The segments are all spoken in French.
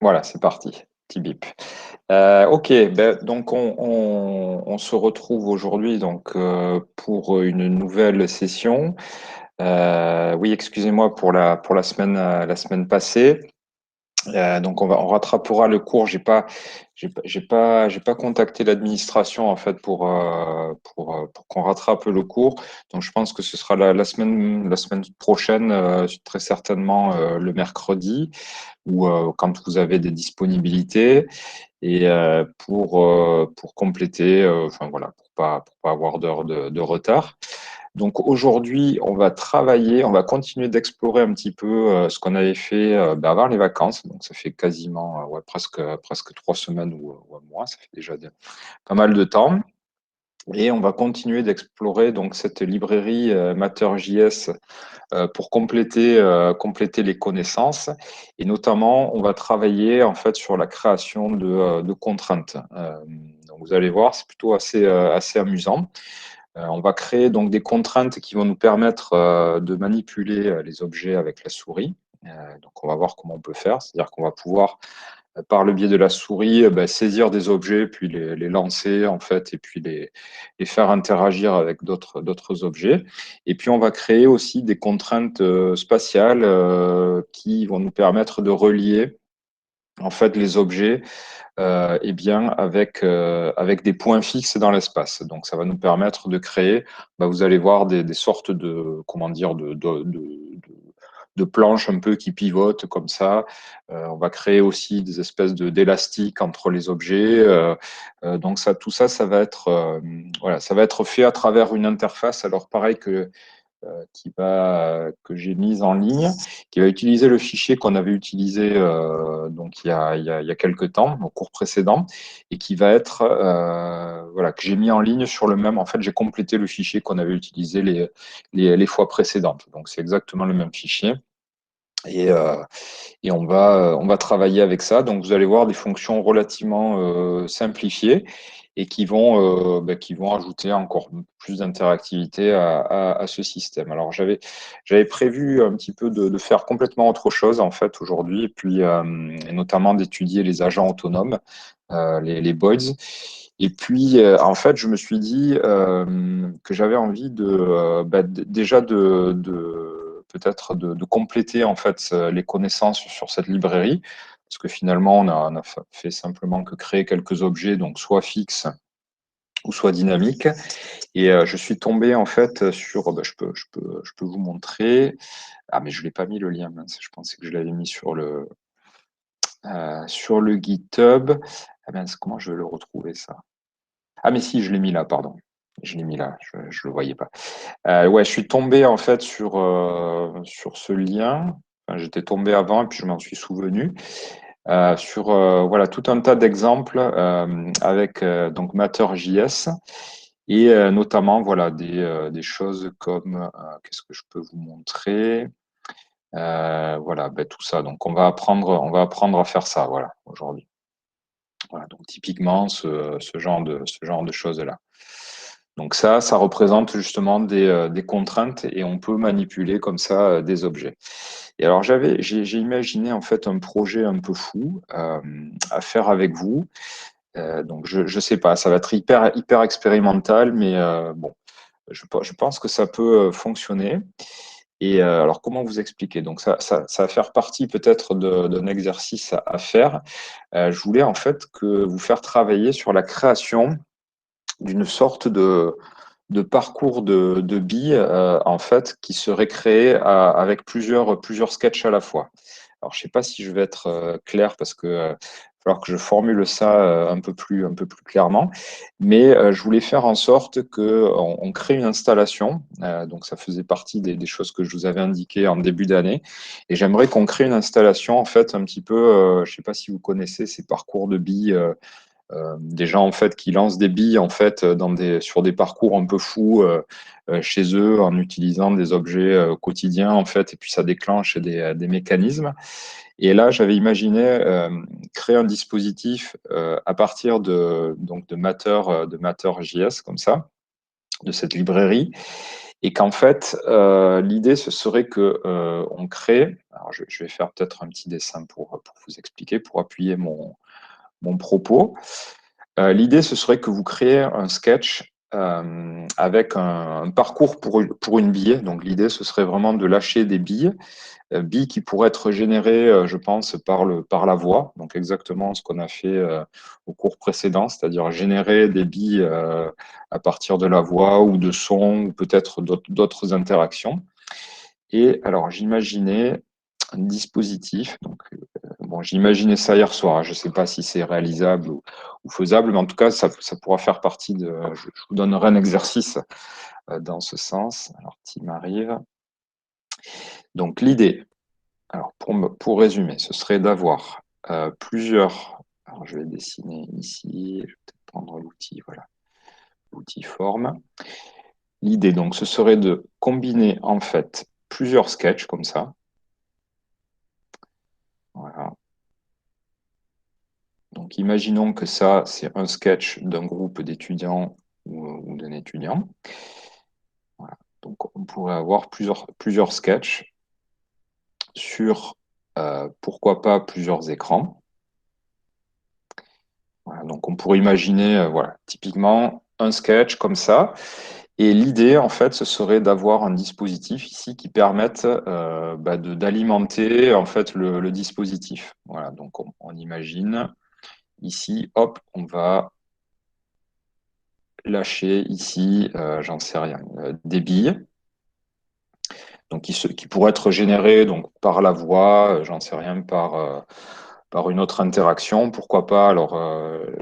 Voilà, c'est parti. Petit bip. Ok, ben, donc on se retrouve aujourd'hui donc pour une nouvelle session. Oui, excusez-moi pour la semaine passée. Donc on rattrapera le cours. J'ai pas contacté l'administration en fait pour qu'on rattrape le cours. Donc je pense que ce sera la semaine prochaine, très certainement le mercredi ou quand vous avez des disponibilités et pour compléter, enfin voilà, pour pas avoir d'heures de retard. Donc aujourd'hui, on va travailler, on va continuer d'explorer un petit peu ce qu'on avait fait avant les vacances. Donc ça fait quasiment ouais, presque 3 semaines ou un mois, ça fait déjà pas mal de temps. Et on va continuer d'explorer donc cette librairie Matter.js pour compléter les connaissances. Et notamment, on va travailler en fait sur la création de contraintes. Donc vous allez voir, c'est plutôt assez amusant. On va créer donc des contraintes qui vont nous permettre de manipuler les objets avec la souris. Donc on va voir comment on peut faire, c'est-à-dire qu'on va pouvoir par le biais de la souris, saisir des objets, puis les lancer en fait, et puis les faire interagir avec d'autres objets. Et puis on va créer aussi des contraintes spatiales qui vont nous permettre de relier en fait les objets eh bien avec des points fixes dans l'espace. Donc ça va nous permettre de créer, vous allez voir des sortes de comment dire de planches un peu qui pivotent comme ça. On va créer aussi des espèces d'élastiques entre les objets. Donc ça, tout ça, ça va être voilà, ça va être fait à travers une interface. Alors pareil que j'ai mise en ligne, qui va utiliser le fichier qu'on avait utilisé donc il y a quelques temps, au cours précédent, et qui va être voilà, que j'ai mis en ligne sur le même. En fait, j'ai complété le fichier qu'on avait utilisé les fois précédentes. Donc c'est exactement le même fichier. Et on va travailler avec ça. Donc, vous allez voir des fonctions relativement simplifiées et qui vont ajouter encore plus d'interactivité à ce système. Alors, j'avais prévu un petit peu de faire complètement autre chose, en fait, aujourd'hui, et puis et notamment d'étudier les agents autonomes, les boids. Et puis, en fait, je me suis dit que j'avais envie déjà peut-être de compléter en fait les connaissances sur cette librairie, parce que finalement, on a fait simplement que créer quelques objets, donc soit fixes ou soit dynamiques. Et je suis tombé en fait sur, je peux vous montrer. Ah, mais je l'ai pas mis le lien, mince, je pensais que je l'avais mis sur le GitHub. Ah mince, comment je vais le retrouver ça? Ah, mais si, je l'ai mis là, pardon. Je l'ai mis là, je ne le voyais pas. Ouais, je suis tombé en fait sur ce lien. Enfin, j'étais tombé avant et puis je m'en suis souvenu. Sur voilà, tout un tas d'exemples avec donc Matter.js et notamment voilà, des choses comme qu'est-ce que je peux vous montrer? Voilà, tout ça. Donc on va apprendre à faire ça voilà, aujourd'hui. Voilà, donc typiquement ce genre de choses-là. Donc ça représente justement des contraintes et on peut manipuler comme ça des objets. Et alors j'ai imaginé en fait un projet un peu fou à faire avec vous. Donc je sais pas, ça va être hyper expérimental, mais bon, je pense que ça peut fonctionner. Et alors comment vous expliquer? Donc ça va faire partie peut-être d'un exercice à faire. Je voulais en fait que vous faire travailler sur la création d'une sorte de parcours de billes en fait qui serait créé avec plusieurs sketchs à la fois. Alors je sais pas si je vais être clair parce que il va falloir que je formule ça un peu plus clairement, mais je voulais faire en sorte que on crée une installation. Donc ça faisait partie des choses que je vous avais indiquées en début d'année, et j'aimerais qu'on crée une installation en fait un petit peu. Je sais pas si vous connaissez ces parcours de billes. Des gens en fait qui lancent des billes en fait sur des parcours un peu fous chez eux en utilisant des objets quotidiens en fait, et puis ça déclenche des mécanismes. Et là j'avais imaginé créer un dispositif à partir de Matter.js comme ça, de cette librairie, et qu'en fait l'idée ce serait que on crée, alors je vais faire peut-être un petit dessin pour vous expliquer, pour appuyer mon propos. L'idée, ce serait que vous créez un sketch avec un parcours pour une bille. Donc, l'idée, ce serait vraiment de lâcher des billes qui pourraient être générées, je pense, par la voix. Donc, exactement ce qu'on a fait au cours précédent, c'est-à-dire générer des billes à partir de la voix ou de sons ou peut-être d'autres interactions. Et alors, j'imaginais un dispositif. Donc, bon, j'imaginais ça hier soir. Je ne sais pas si c'est réalisable ou faisable, mais en tout cas, ça pourra faire partie de. Je vous donnerai un exercice dans ce sens. Alors, Tim arrive. Donc, l'idée, alors pour résumer, ce serait d'avoir plusieurs. Alors, je vais dessiner ici. Je vais peut-être prendre l'outil. Voilà, l'outil forme. L'idée, donc, ce serait de combiner en fait plusieurs sketchs comme ça. Voilà. Donc, imaginons que ça, c'est un sketch d'un groupe d'étudiants ou d'un étudiant. Voilà. Donc, on pourrait avoir plusieurs sketchs sur, pourquoi pas, plusieurs écrans. Voilà. Donc, on pourrait imaginer, voilà, typiquement, un sketch comme ça. Et l'idée, en fait, ce serait d'avoir un dispositif ici qui permette d'alimenter en fait le dispositif. Voilà. Donc, on imagine ici, hop, on va lâcher ici, j'en sais rien, des billes, donc qui pourraient être générées donc, par la voix, j'en sais rien, par une autre interaction, pourquoi pas. Alors,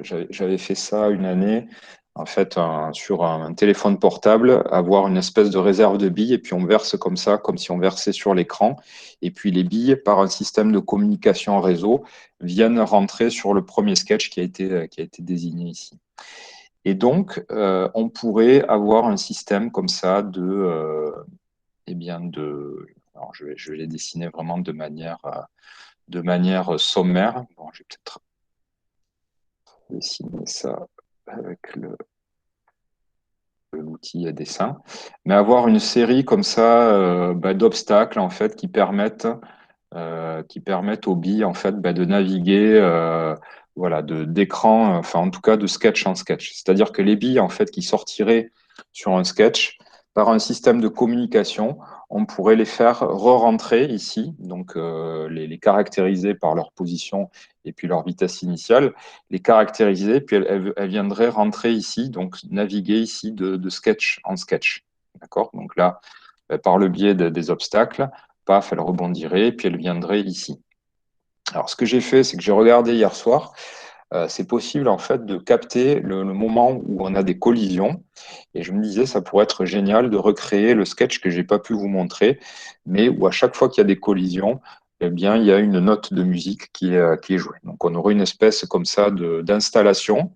j'avais fait ça une année, en fait, sur un téléphone portable, avoir une espèce de réserve de billes, et puis on verse comme ça, comme si on versait sur l'écran, et puis les billes, par un système de communication réseau, viennent rentrer sur le premier sketch qui a été désigné ici. Et donc, on pourrait avoir un système comme ça alors je vais les dessiner vraiment de manière sommaire. Bon, je vais peut-être dessiner ça avec l'outil à dessin, mais avoir une série comme ça d'obstacles en fait qui permettent aux billes en fait de naviguer voilà d'écran, enfin en tout cas de sketch en sketch. C'est-à-dire que les billes en fait qui sortiraient sur un sketch par un système de communication, on pourrait les faire re-rentrer ici, donc les caractériser par leur position et puis leur vitesse initiale, les caractériser, puis elles viendraient rentrer ici, donc naviguer ici de sketch en sketch. D'accord? Donc là, par le biais des obstacles, paf, elle rebondirait, puis elle viendrait ici. Alors, ce que j'ai fait, c'est que j'ai regardé hier soir. C'est possible, en fait, de capter le moment où on a des collisions. Et je me disais, ça pourrait être génial de recréer le sketch que j'ai pas pu vous montrer, mais où à chaque fois qu'il y a des collisions, eh bien, il y a une note de musique qui est jouée. Donc, on aurait une espèce comme ça d'installation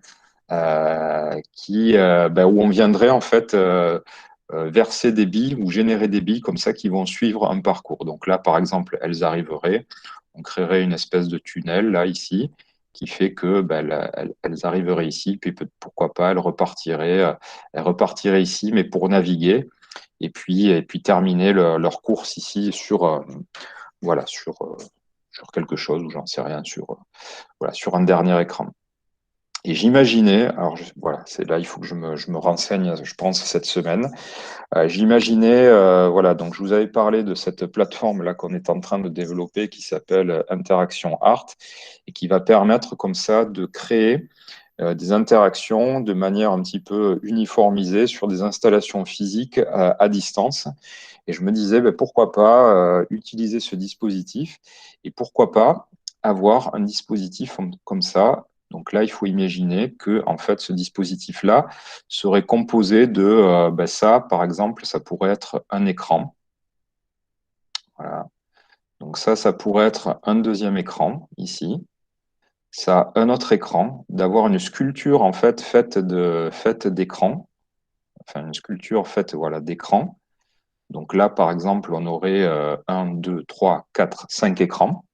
où on viendrait, en fait, verser des billes ou générer des billes comme ça qui vont suivre un parcours. Donc là, par exemple, elles arriveraient, on créerait une espèce de tunnel là, ici, qui fait que elles arriveraient ici, puis pourquoi pas, elles repartiraient ici, mais pour naviguer, et puis terminer leur course ici voilà, sur quelque chose, ou j'en sais rien, voilà, sur un dernier écran. Et j'imaginais, alors voilà, c'est là, il faut que je me renseigne, je pense, cette semaine. J'imaginais, voilà, donc je vous avais parlé de cette plateforme-là qu'on est en train de développer qui s'appelle Interaction Art et qui va permettre comme ça de créer des interactions de manière un petit peu uniformisée sur des installations physiques à distance. Et je me disais, ben, pourquoi pas utiliser ce dispositif et pourquoi pas avoir un dispositif comme ça. Donc là, il faut imaginer que en fait, ce dispositif-là serait composé de ça, par exemple, ça pourrait être un écran. Voilà. Donc ça pourrait être un deuxième écran ici. Ça, un autre écran, d'avoir une sculpture en fait faite d'écran, enfin une sculpture faite voilà d'écran. Donc là, par exemple, on aurait 1, 2, 3, 4, 5 écrans.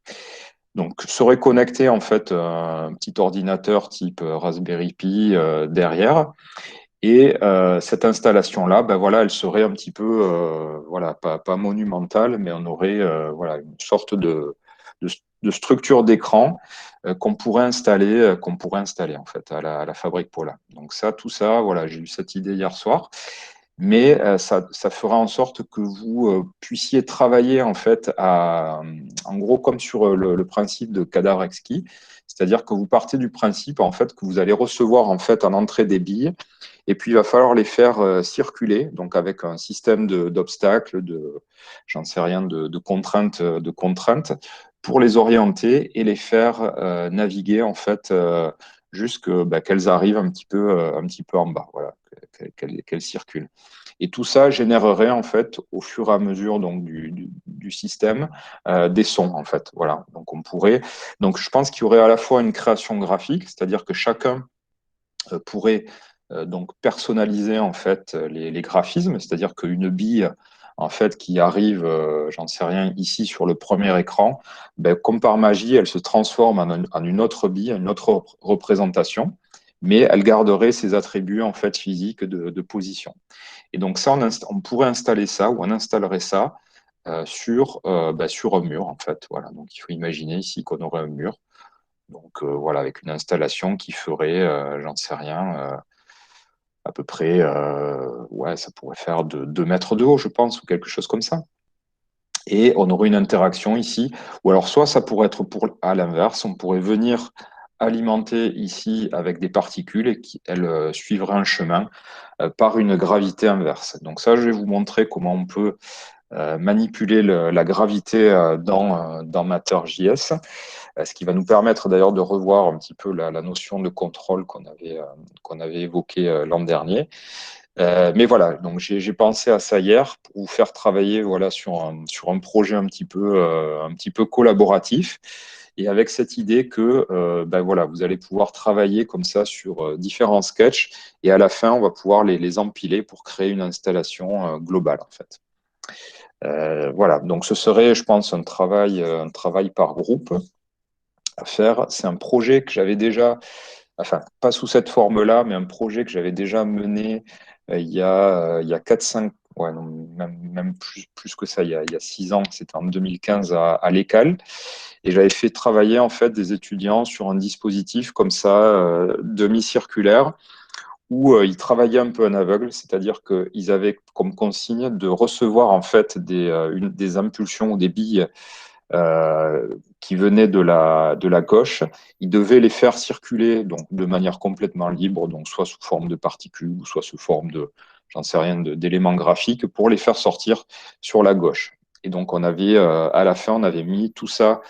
Donc, serait connecté en fait un petit ordinateur type Raspberry Pi derrière. Et cette installation-là, ben voilà, elle serait un petit peu, voilà, pas monumentale, mais on aurait voilà, une sorte de, de structure d'écran qu'on pourrait installer en fait à la fabrique Paula. Donc ça, tout ça, voilà, j'ai eu cette idée hier soir, mais ça fera en sorte que vous puissiez travailler en fait en gros comme sur le principe de cadavre exquis, c'est-à-dire que vous partez du principe en fait que vous allez recevoir en fait en entrée des billes et puis, il va falloir les faire circuler, donc avec un système d'obstacles, j'en sais rien, de contraintes, pour les orienter et les faire naviguer en fait jusque bah, qu'elles arrivent un petit peu en bas, voilà, qu'elles circulent. Et tout ça générerait en fait au fur et à mesure donc du système des sons en fait, voilà. Donc on pourrait, donc je pense qu'il y aurait à la fois une création graphique, c'est-à-dire que chacun pourrait donc personnaliser en fait les graphismes, c'est-à-dire qu'une bille en fait qui arrive, j'en sais rien, ici sur le premier écran, ben, comme par magie, elle se transforme en une autre bille, une autre représentation, mais elle garderait ses attributs en fait physiques de position. Et donc ça, on pourrait installer ça ou on installerait ça sur un mur en fait. Voilà. Donc il faut imaginer ici qu'on aurait un mur. Donc voilà, avec une installation qui ferait, j'en sais rien, à peu près, ouais, ça pourrait faire de 2 mètres de haut, je pense, ou quelque chose comme ça. Et on aurait une interaction ici, ou alors soit ça pourrait être à l'inverse, on pourrait venir alimenter ici avec des particules et qui, elles, suivraient un chemin par une gravité inverse. Donc ça, je vais vous montrer comment on peut manipuler la gravité dans Matter.js, ce qui va nous permettre d'ailleurs de revoir un petit peu la notion de contrôle qu'on avait évoquée l'an dernier. Mais voilà, donc j'ai pensé à ça hier pour vous faire travailler voilà, sur un projet un petit peu collaboratif et avec cette idée que ben voilà, vous allez pouvoir travailler comme ça sur différents sketchs et à la fin, on va pouvoir les empiler pour créer une installation globale en fait. Voilà, donc ce serait, je pense, un travail par groupe à faire. C'est un projet que j'avais déjà, enfin, pas sous cette forme-là, mais un projet que j'avais déjà mené il y a 4-5, ouais, non, même plus que ça, il y a 6 ans, c'était en 2015 à l'ECAL. Et j'avais fait travailler en fait des étudiants sur un dispositif comme ça, demi-circulaire, où ils travaillaient un peu en aveugle, c'est-à-dire qu'ils avaient comme consigne de recevoir en fait des impulsions ou des billes qui venaient de la gauche. Ils devaient les faire circuler donc, de manière complètement libre, donc soit sous forme de particules ou soit sous forme de, j'en sais rien, d'éléments graphiques pour les faire sortir sur la gauche. Et donc on avait, à la fin, on avait mis tout ça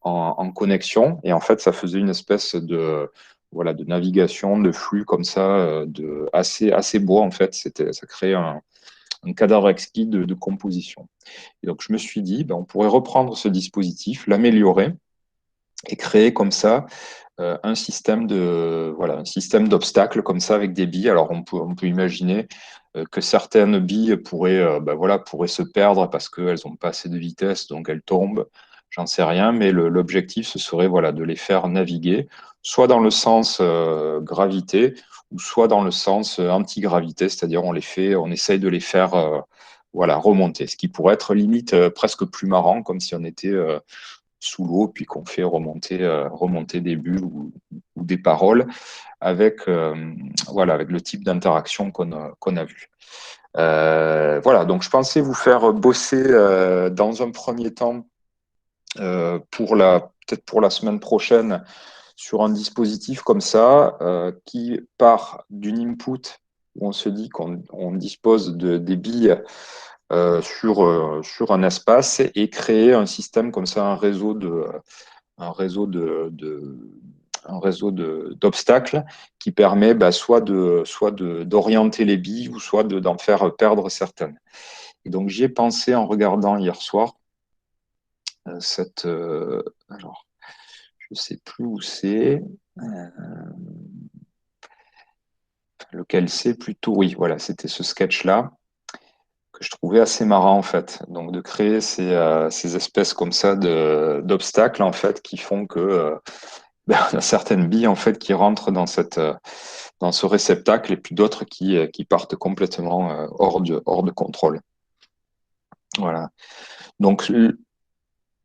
en connexion et en fait ça faisait une espèce de voilà de navigation, de flux comme ça, assez beau en fait. Ça créait un cadavre exquis de composition. Et donc, je me suis dit, ben, on pourrait reprendre ce dispositif, l'améliorer et créer comme ça voilà, un système d'obstacles comme ça avec des billes. Alors, on peut imaginer que certaines billes ben, voilà, pourraient se perdre parce qu'elles n'ont pas assez de vitesse, donc elles tombent. J'en sais rien, mais l'objectif, ce serait voilà, de les faire naviguer, soit dans le sens gravité, ou soit dans le sens antigravité, c'est-à-dire on essaye de les faire voilà, remonter, ce qui pourrait être limite presque plus marrant, comme si on était sous l'eau, puis qu'on fait remonter des bulles ou des paroles avec, voilà, avec le type d'interaction qu'on a vu. Voilà, donc je pensais vous faire bosser dans un premier temps peut-être pour la semaine prochaine sur un dispositif comme ça qui part d'une input où on se dit qu'on dispose des billes sur un espace et créer un système comme ça, un réseau d'obstacles qui permet bah, d'orienter les billes ou soit d'en faire perdre certaines. Et donc j'y ai pensé en regardant hier soir alors je ne sais plus où c'est, lequel c'est plutôt, oui, voilà, c'était ce sketch-là que je trouvais assez marrant en fait. Donc de créer ces espèces comme ça d'obstacles en fait qui font que ben, on a certaines billes en fait qui rentrent dans ce réceptacle et puis d'autres qui partent complètement hors de contrôle. Voilà. Donc,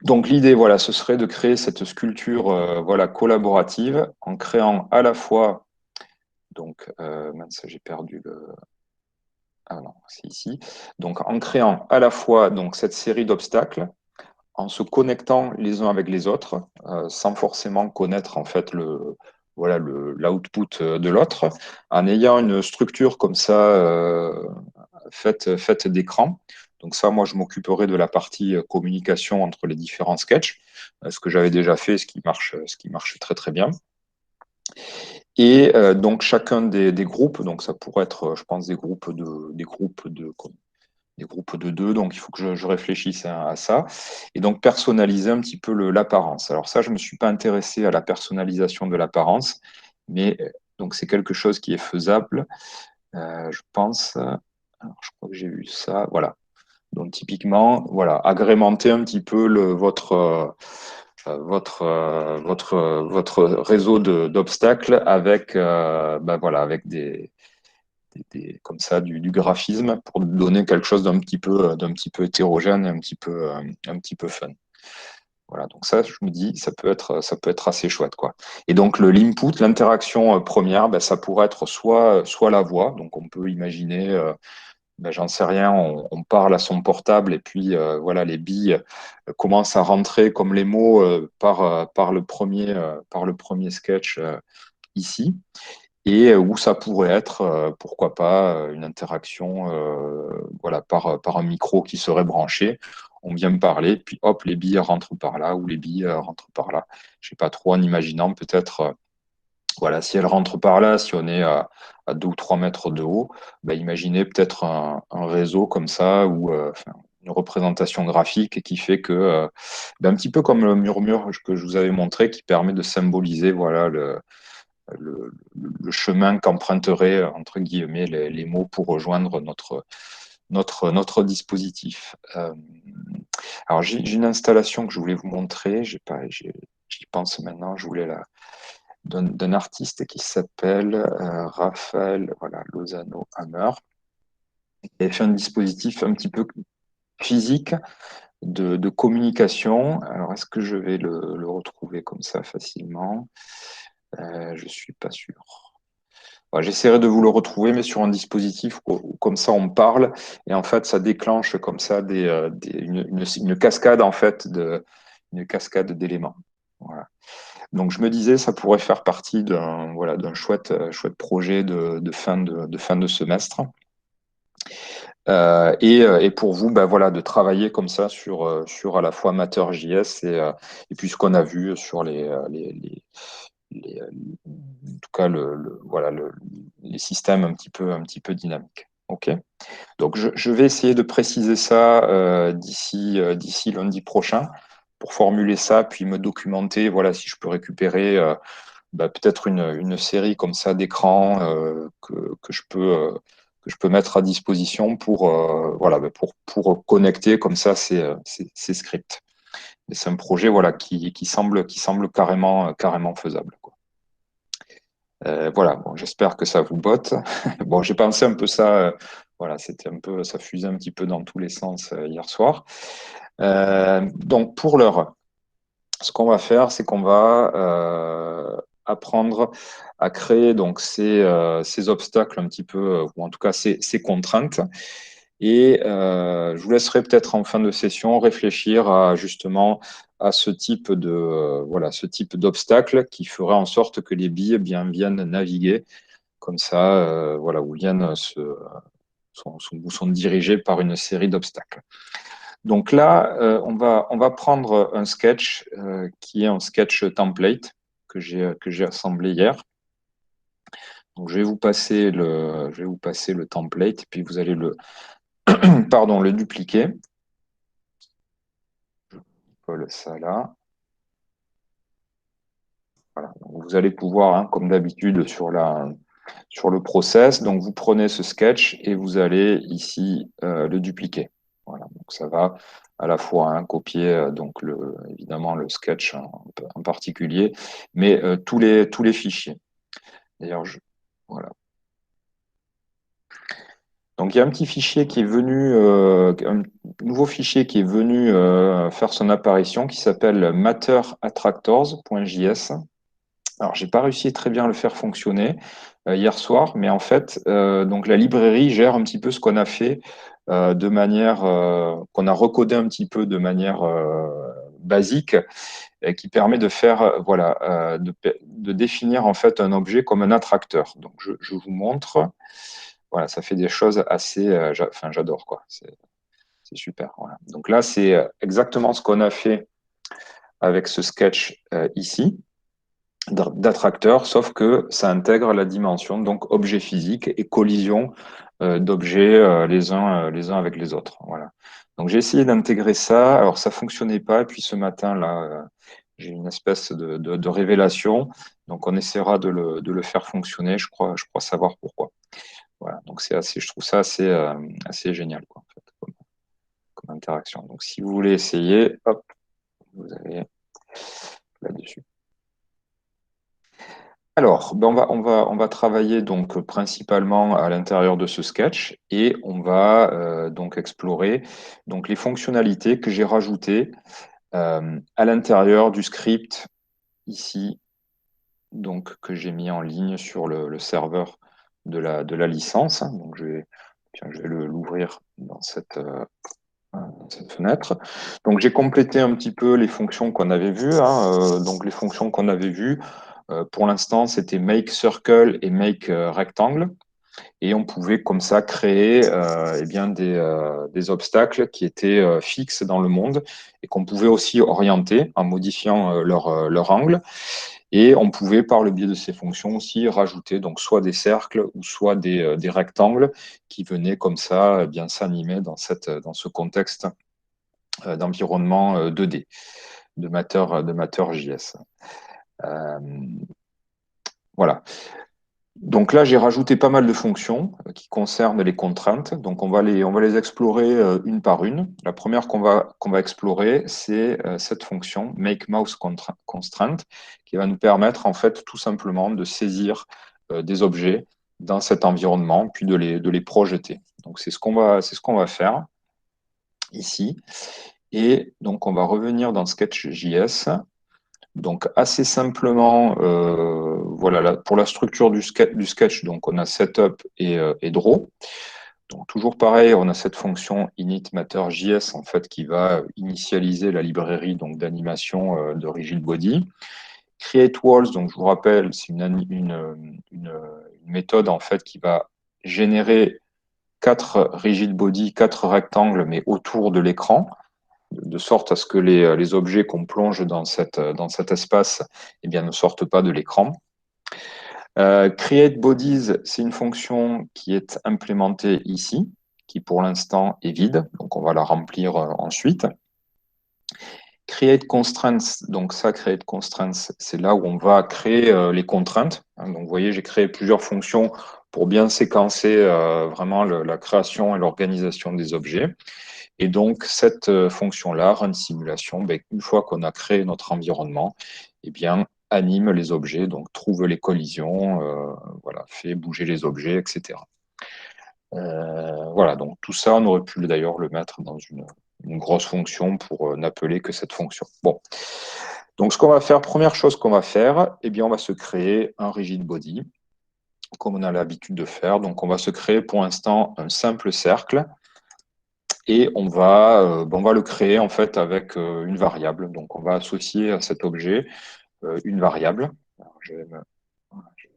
donc l'idée, voilà, ce serait de créer cette sculpture voilà, collaborative en créant à la fois, donc, mince, j'ai perdu le. Ah non, c'est ici. Donc, en créant à la fois donc, cette série d'obstacles, en se connectant les uns avec les autres, sans forcément connaître en fait voilà, l'output de l'autre, en ayant une structure comme ça faite d'écran. Donc ça, moi, je m'occuperai de la partie communication entre les différents sketchs, ce que j'avais déjà fait, ce qui marche très très bien. Et donc chacun des groupes, donc ça pourrait être, je pense, des groupes de deux, donc il faut que je réfléchisse à ça. Et donc personnaliser un petit peu l'apparence. Alors ça, je ne me suis pas intéressé à la personnalisation de l'apparence, mais donc c'est quelque chose qui est faisable, je pense. Alors, je crois que j'ai vu ça. Voilà. Donc typiquement, voilà, agrémenter un petit peu votre réseau d'obstacles avec, ben voilà, avec comme ça du graphisme pour donner quelque chose d'un petit peu hétérogène, un petit peu fun. Voilà, donc ça, je me dis, ça peut être assez chouette, quoi. Et donc l'input, l'interaction première, ben, ça pourrait être soit la voix, donc on peut imaginer, ben, j'en sais rien, on parle à son portable et puis voilà, les billes commencent à rentrer comme les mots par le premier sketch ici et où ça pourrait être, pourquoi pas, une interaction voilà, par un micro qui serait branché. On vient me parler, puis hop, les billes rentrent par là ou les billes rentrent par là. Je sais pas trop, en imaginant peut-être, voilà, si elles rentrent par là, si on est à 2 ou 3 mètres de haut, bah, imaginez peut-être un réseau comme ça ou enfin, une représentation graphique qui fait que, ben, un petit peu comme le murmure que je vous avais montré, qui permet de symboliser voilà, le chemin qu'emprunteraient, entre guillemets, les mots pour rejoindre notre dispositif. Alors, j'ai une installation que je voulais vous montrer. J'y pense maintenant. Je voulais d'un artiste qui s'appelle Raphaël voilà, Lozano Hammer. Il a fait un dispositif un petit peu physique de communication. Alors, est-ce que je vais le retrouver comme ça facilement? Je ne suis pas sûr. Ouais, j'essaierai de vous le retrouver, mais sur un dispositif où, comme ça on parle et en fait ça déclenche comme ça une cascade en fait une cascade d'éléments. Voilà. Donc je me disais ça pourrait faire partie d'un voilà d'un chouette projet de fin de semestre. Et pour vous, ben voilà, de travailler comme ça sur à la fois Matter.js et puis ce qu'on a vu sur en tout cas voilà, les systèmes un petit peu dynamiques. OK. Donc je vais essayer de préciser ça d'ici lundi prochain pour formuler ça, puis me documenter, voilà, si je peux récupérer bah, peut-être une série comme ça d'écran que je peux mettre à disposition pour, voilà, bah, pour connecter comme ça ces scripts. Et c'est un projet voilà, qui semble carrément faisable, quoi. Voilà, bon, j'espère que ça vous botte. Bon, j'ai pensé un peu ça, voilà, c'était un peu, ça fusait un petit peu dans tous les sens hier soir. Donc pour l'heure, ce qu'on va faire, c'est qu'on va apprendre à créer donc ces obstacles un petit peu, ou en tout cas ces contraintes. Et je vous laisserai peut-être en fin de session réfléchir à justement à ce type de voilà ce type d'obstacle qui ferait en sorte que les billes eh bien viennent naviguer comme ça voilà ou viennent sont dirigées par une série d'obstacles. Donc là, on va prendre un sketch qui est un sketch template que j'ai assemblé hier. Donc je vais vous passer le template, puis vous allez pardon, le dupliquer. Je colle ça là. Voilà. Donc vous allez pouvoir, hein, comme d'habitude, sur le process. Donc vous prenez ce sketch et vous allez ici le dupliquer. Voilà, donc ça va à la fois copier donc évidemment le sketch en particulier, mais tous les fichiers. D'ailleurs, voilà. Donc il y a un petit fichier qui est venu, un nouveau fichier qui est venu faire son apparition qui s'appelle matterattractors.js. Alors, j'ai pas réussi très bien à le faire fonctionner hier soir, mais en fait, donc la librairie gère un petit peu ce qu'on a fait de manière qu'on a recodé un petit peu de manière basique, et qui permet de faire voilà de définir en fait un objet comme un attracteur. Donc, je vous montre. Voilà, ça fait des choses assez, enfin, j'adore quoi. C'est super. Voilà. Donc là, c'est exactement ce qu'on a fait avec ce sketch ici d'attracteur, sauf que ça intègre la dimension, donc objet physique et collision d'objets les uns avec les autres. Voilà. Donc j'ai essayé d'intégrer ça, alors ça fonctionnait pas, et puis ce matin, là, j'ai une espèce de révélation, donc on essaiera de le faire fonctionner, je crois savoir pourquoi. Voilà, donc c'est assez, je trouve ça assez, assez génial, quoi, en fait, comme interaction. Donc si vous voulez essayer, hop, vous avez là-dessus. Alors, ben on va travailler donc principalement à l'intérieur de ce sketch et on va donc explorer donc les fonctionnalités que j'ai rajoutées à l'intérieur du script ici, donc que j'ai mis en ligne sur le serveur de la licence. Donc tiens, je vais l'ouvrir dans cette fenêtre. Donc j'ai complété un petit peu les fonctions qu'on avait vues. Donc les fonctions qu'on avait vues, pour l'instant, c'était make circle et make rectangle. Et on pouvait comme ça créer eh bien des obstacles qui étaient fixes dans le monde et qu'on pouvait aussi orienter en modifiant leur angle. Et on pouvait, par le biais de ces fonctions aussi, rajouter donc soit des cercles ou soit des rectangles qui venaient comme ça bien s'animer dans ce contexte d'environnement 2D, de Matter.js. Euh, voilà. Donc là, j'ai rajouté pas mal de fonctions qui concernent les contraintes. Donc on va les explorer une par une. La première qu'on va explorer, c'est cette fonction makeMouseConstraint qui va nous permettre en fait tout simplement de saisir des objets dans cet environnement, puis de les projeter. Donc c'est ce qu'on va faire ici. Et donc on va revenir dans Sketch.js. Donc assez simplement, voilà, pour la structure du sketch, donc on a setup et draw. Donc toujours pareil, on a cette fonction initMatter.js en fait qui va initialiser la librairie donc d'animation de rigid body. Create walls, donc je vous rappelle, c'est une méthode en fait qui va générer quatre rigid body, quatre rectangles, mais autour de l'écran de sorte à ce que les objets qu'on plonge dans cet espace eh bien, ne sortent pas de l'écran. Create bodies, c'est une fonction qui est implémentée ici, qui pour l'instant est vide, donc on va la remplir ensuite. Create constraints, donc ça, create constraints, c'est là où on va créer les contraintes. Donc vous voyez, j'ai créé plusieurs fonctions pour bien séquencer vraiment la création et l'organisation des objets. Et donc, cette fonction-là, run simulation, ben, une fois qu'on a créé notre environnement, eh bien, anime les objets, donc trouve les collisions, voilà, fait bouger les objets, etc. Voilà, donc tout ça, on aurait pu d'ailleurs le mettre dans une grosse fonction pour n'appeler que cette fonction. Bon, donc ce qu'on va faire, première chose qu'on va faire, eh bien, on va se créer un rigid body, comme on a l'habitude de faire. Donc, on va se créer pour l'instant un simple cercle et on va le créer en fait avec une variable. Donc, on va associer à cet objet une variable. Alors, voilà, je vais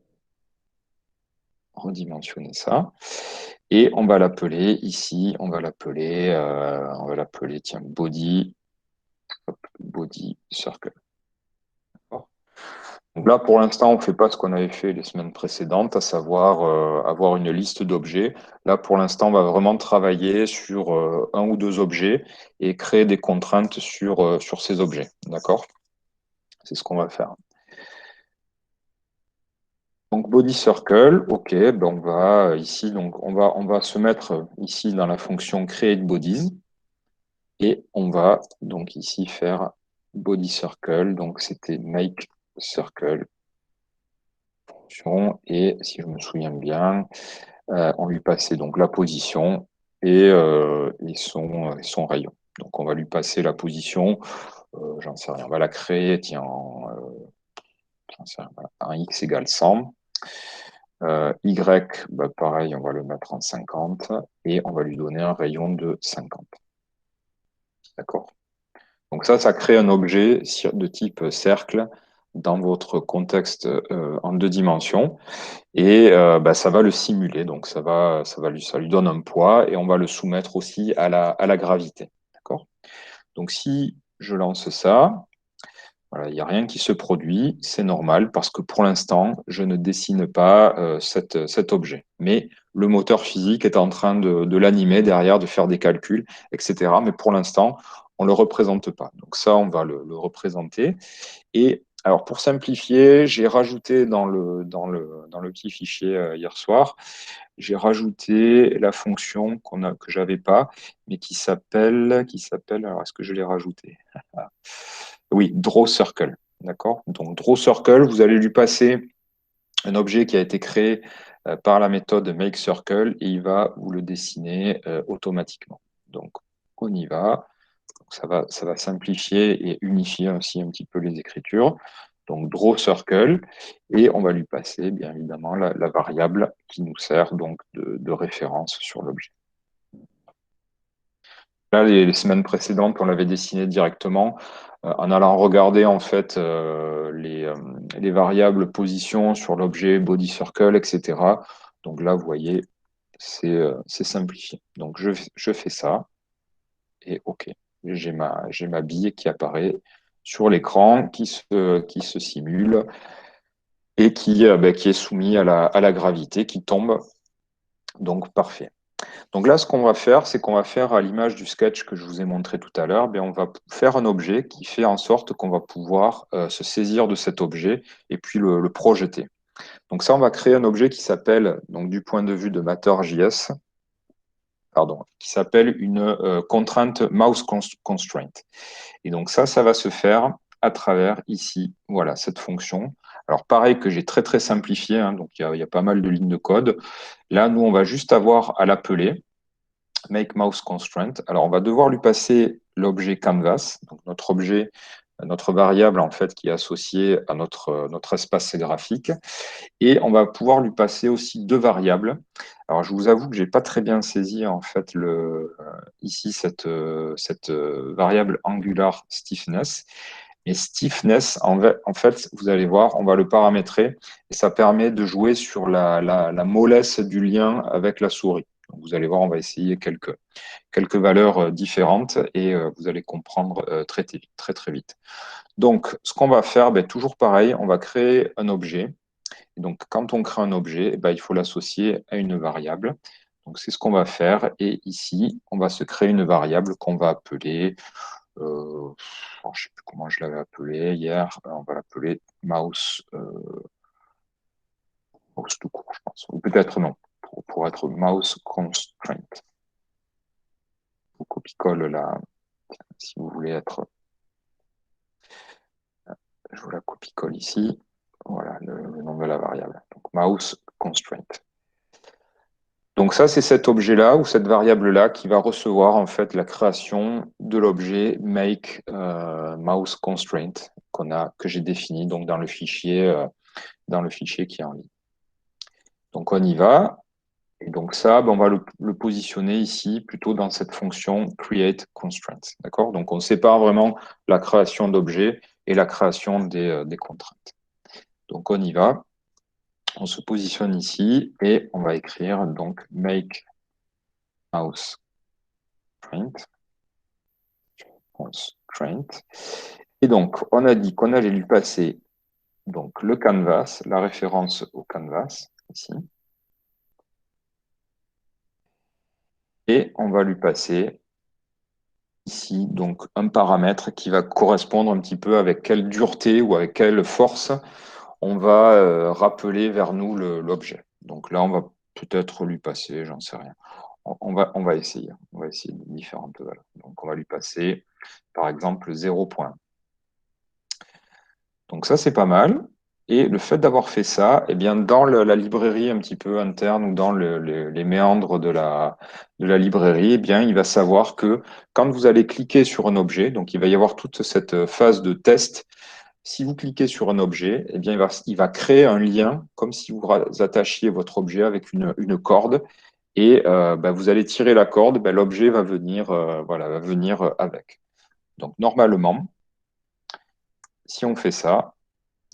redimensionner ça. Et on va l'appeler ici, on va l'appeler, tiens, body, hop, body circle. Donc là, pour l'instant, on ne fait pas ce qu'on avait fait les semaines précédentes, à savoir avoir une liste d'objets. Là, pour l'instant, on va vraiment travailler sur un ou deux objets et créer des contraintes sur ces objets. D'accord? C'est ce qu'on va faire. Donc, body circle, OK, ben on va ici, donc on va se mettre ici dans la fonction create bodies. Et on va donc ici faire body circle. Donc c'était make circle fonction. Et si je me souviens bien, on lui passait donc la position et son rayon. Donc on va lui passer la position, j'en sais rien, on va la créer, tiens, j'en sais rien, voilà, un x égale 100. Y, bah, pareil, on va le mettre en 50 et on va lui donner un rayon de 50. D'accord? Donc ça crée un objet de type cercle dans votre contexte en 2 dimensions et bah, ça va le simuler. Donc ça lui donne un poids et on va le soumettre aussi à la gravité. D'accord? Donc si je lance ça, voilà, il n'y a rien qui se produit, c'est normal parce que pour l'instant, je ne dessine pas cet objet. Mais le moteur physique est en train de l'animer derrière, de faire des calculs, etc. Mais pour l'instant, on ne le représente pas. Donc ça, on va le représenter. Et alors, pour simplifier, j'ai rajouté dans le petit fichier hier soir, j'ai rajouté la fonction que j'avais pas, mais alors est-ce que je l'ai rajouté? Oui, draw circle. D'accord? Donc, draw circle, vous allez lui passer un objet qui a été créé par la méthode make circle et il va vous le dessiner automatiquement. Donc, on y va. Donc, ça va simplifier et unifier aussi un petit peu les écritures. Donc, draw circle, et on va lui passer, bien évidemment, la variable qui nous sert donc de référence sur l'objet. Là, les semaines précédentes, on l'avait dessiné directement en allant regarder en fait les variables position sur l'objet, body circle, etc. Donc là, vous voyez, c'est simplifié. Donc je fais ça et OK. J'ai ma bille qui apparaît sur l'écran, qui se simule et qui est soumis à la gravité, qui tombe. Donc parfait. Donc là, ce qu'on va faire, c'est qu'on va faire à l'image du sketch que je vous ai montré tout à l'heure, on va faire un objet qui fait en sorte qu'on va pouvoir se saisir de cet objet et puis le projeter. Donc ça, on va créer un objet qui s'appelle, donc du point de vue de Matter.js, pardon, qui s'appelle une contrainte mouse constraint. Et donc ça va se faire à travers ici, voilà, cette fonction. Alors pareil que j'ai très simplifié, hein, donc il y a pas mal de lignes de code. Là, nous, on va juste avoir à l'appeler make mouse constraint. Alors, on va devoir lui passer l'objet canvas, donc notre objet, notre variable en fait qui est associée à notre espace graphique. Et on va pouvoir lui passer aussi 2 variables. Alors, je vous avoue que j'ai pas très bien saisi en fait ici cette variable angular stiffness. Et stiffness, en fait, vous allez voir, on va le paramétrer et ça permet de jouer sur la mollesse du lien avec la souris. Donc, vous allez voir, on va essayer quelques valeurs différentes et vous allez comprendre très vite. Donc, ce qu'on va faire, toujours pareil, on va créer un objet. Et donc, quand on crée un objet, il faut l'associer à une variable. Donc, c'est ce qu'on va faire. Et ici, on va se créer une variable qu'on va appeler, je ne sais plus comment je l'avais appelé hier, on va l'appeler mouse tout court, je pense. Ou peut-être non, pour être mouse constraint. Vous copie-colle là, si vous voulez être. Je vous la copie-colle ici. Voilà le nom de la variable. Donc, mouse constraint. Donc ça, c'est cet objet-là ou cette variable-là qui va recevoir en fait la création de l'objet make mouse constraint que j'ai défini donc dans le fichier qui est en ligne. Donc on y va. Et donc ça, on va le positionner ici plutôt dans cette fonction create constraint. D'accord? Donc on sépare vraiment la création d'objets et la création des contraintes. Donc on y va. On se positionne ici et on va écrire donc make mouse constraint. Et donc, on a dit qu'on allait lui passer donc, le canvas, la référence au canvas, ici. Et on va lui passer ici donc un paramètre qui va correspondre un petit peu avec quelle dureté ou avec quelle force on va rappeler vers nous l'objet. Donc là, on va peut-être lui passer, j'en sais rien. On va essayer. On va essayer différentes valeurs. Donc, on va lui passer, par exemple, 0 point. Donc ça, c'est pas mal. Et le fait d'avoir fait ça, eh bien, dans la librairie un petit peu interne ou dans les méandres de la librairie, eh bien, il va savoir que quand vous allez cliquer sur un objet, donc il va y avoir toute cette phase de test. Si vous cliquez sur un objet, eh bien, il va créer un lien comme si vous attachiez votre objet avec une corde. Et vous allez tirer la corde, l'objet va venir, voilà, va venir avec. Donc normalement, si on fait ça,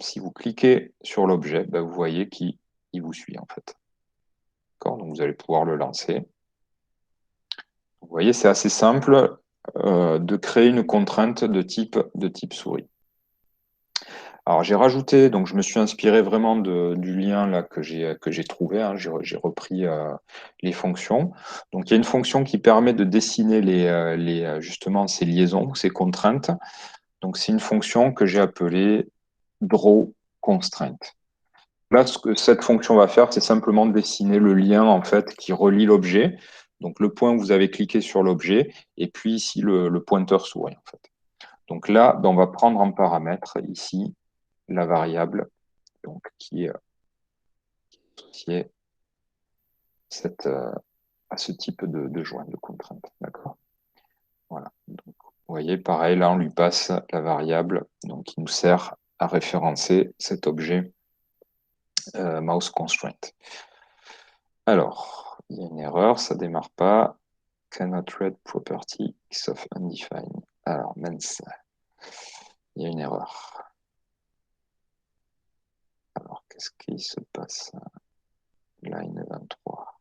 si vous cliquez sur l'objet, vous voyez qu'il vous suit en fait. D'accord. Donc vous allez pouvoir le lancer. Vous voyez, c'est assez simple de créer une contrainte de type souris. Alors j'ai rajouté, donc je me suis inspiré vraiment du lien là que j'ai trouvé, hein. J'ai repris les fonctions. Donc il y a une fonction qui permet de dessiner justement ces liaisons, ces contraintes. Donc c'est une fonction que j'ai appelée draw constraint. Là, ce que cette fonction va faire, c'est simplement dessiner le lien en fait qui relie l'objet. Donc le point où vous avez cliqué sur l'objet, et puis ici le pointeur souris en fait. Donc là, on va prendre en paramètre ici la variable donc, qui est associée à ce type de joint, de contrainte. D'accord. Voilà. Donc, vous voyez, pareil, là, on lui passe la variable donc, qui nous sert à référencer cet objet mouse constraint. Alors, il y a une erreur, ça ne démarre pas. Cannot read property of undefined. Alors, mince, il y a une erreur. Alors, qu'est-ce qui se passe? Line 23.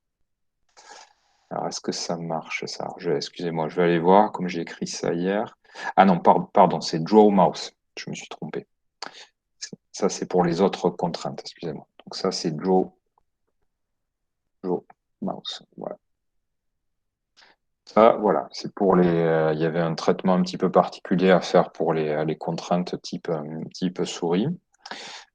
Alors, est-ce que ça marche, ça? Excusez-moi, je vais aller voir, comme j'ai écrit ça hier. Ah non, pardon, c'est draw mouse. Je me suis trompé. Ça, c'est pour les autres contraintes, excusez-moi. Donc ça, c'est draw mouse. Voilà. Ça, voilà, c'est pour il y avait un traitement un petit peu particulier à faire pour les contraintes type souris.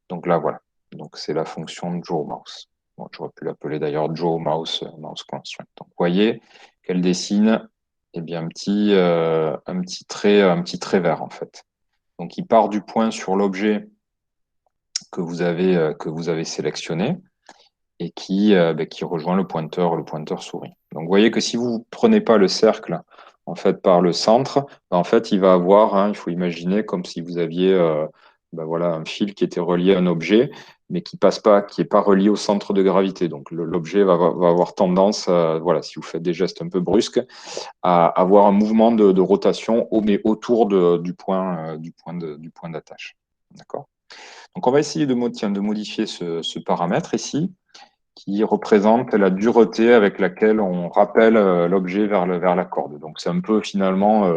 Donc là, voilà. Donc c'est la fonction draw mouse. Bon, j'aurais pu l'appeler d'ailleurs draw mouse constraint. Donc vous voyez qu'elle dessine bien, un petit trait vert en fait. Donc il part du point sur l'objet que vous avez sélectionné et qui rejoint le pointeur souris. Donc vous voyez que si vous ne prenez pas le cercle en fait par le centre, en fait il va avoir, il faut imaginer comme si vous aviez voilà, un fil qui était relié à un objet, mais qui passe pas, qui n'est pas relié au centre de gravité. Donc l'objet va avoir tendance, voilà, si vous faites des gestes un peu brusques, à avoir un mouvement de rotation, mais autour du point d'attache. D'accord. Donc on va essayer de modifier ce paramètre ici qui représente la dureté avec laquelle on rappelle l'objet vers la corde. Donc c'est un peu finalement,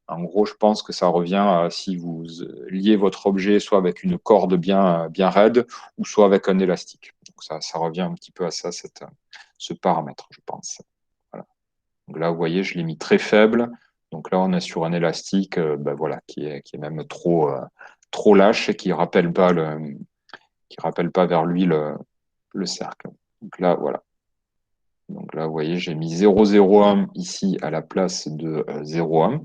en gros, je pense que ça revient à si vous liez votre objet soit avec une corde bien raide ou soit avec un élastique. Donc ça revient un petit peu à ça, ce paramètre, je pense. Voilà. Donc là, vous voyez, je l'ai mis très faible. Donc là, on est sur un élastique voilà, qui est même trop lâche et qui rappelle pas vers lui le cercle. Donc là, voilà. Donc là, vous voyez, j'ai mis 0,01 ici à la place de 0,1,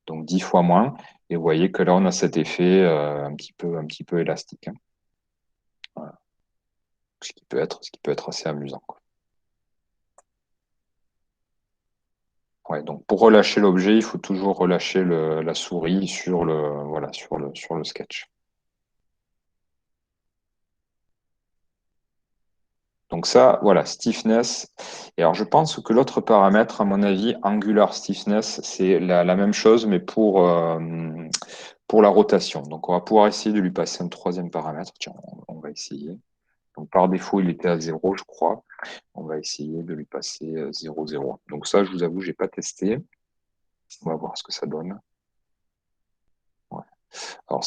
donc 10 fois moins. Et vous voyez que là, on a cet effet un petit peu élastique, hein. Voilà. Ce qui peut être assez amusant, quoi. Ouais, donc pour relâcher l'objet, il faut toujours relâcher la souris voilà, sur le sketch. Donc ça, voilà, stiffness. Et alors, je pense que l'autre paramètre, à mon avis, angular stiffness, c'est la même chose, mais pour la rotation. Donc, on va pouvoir essayer de lui passer un troisième paramètre. Tiens, on va essayer. Donc, par défaut, il était à 0, je crois. On va essayer de lui passer 0, 0. Donc ça, je vous avoue, j'ai pas testé. On va voir ce que ça donne. Ouais. Alors,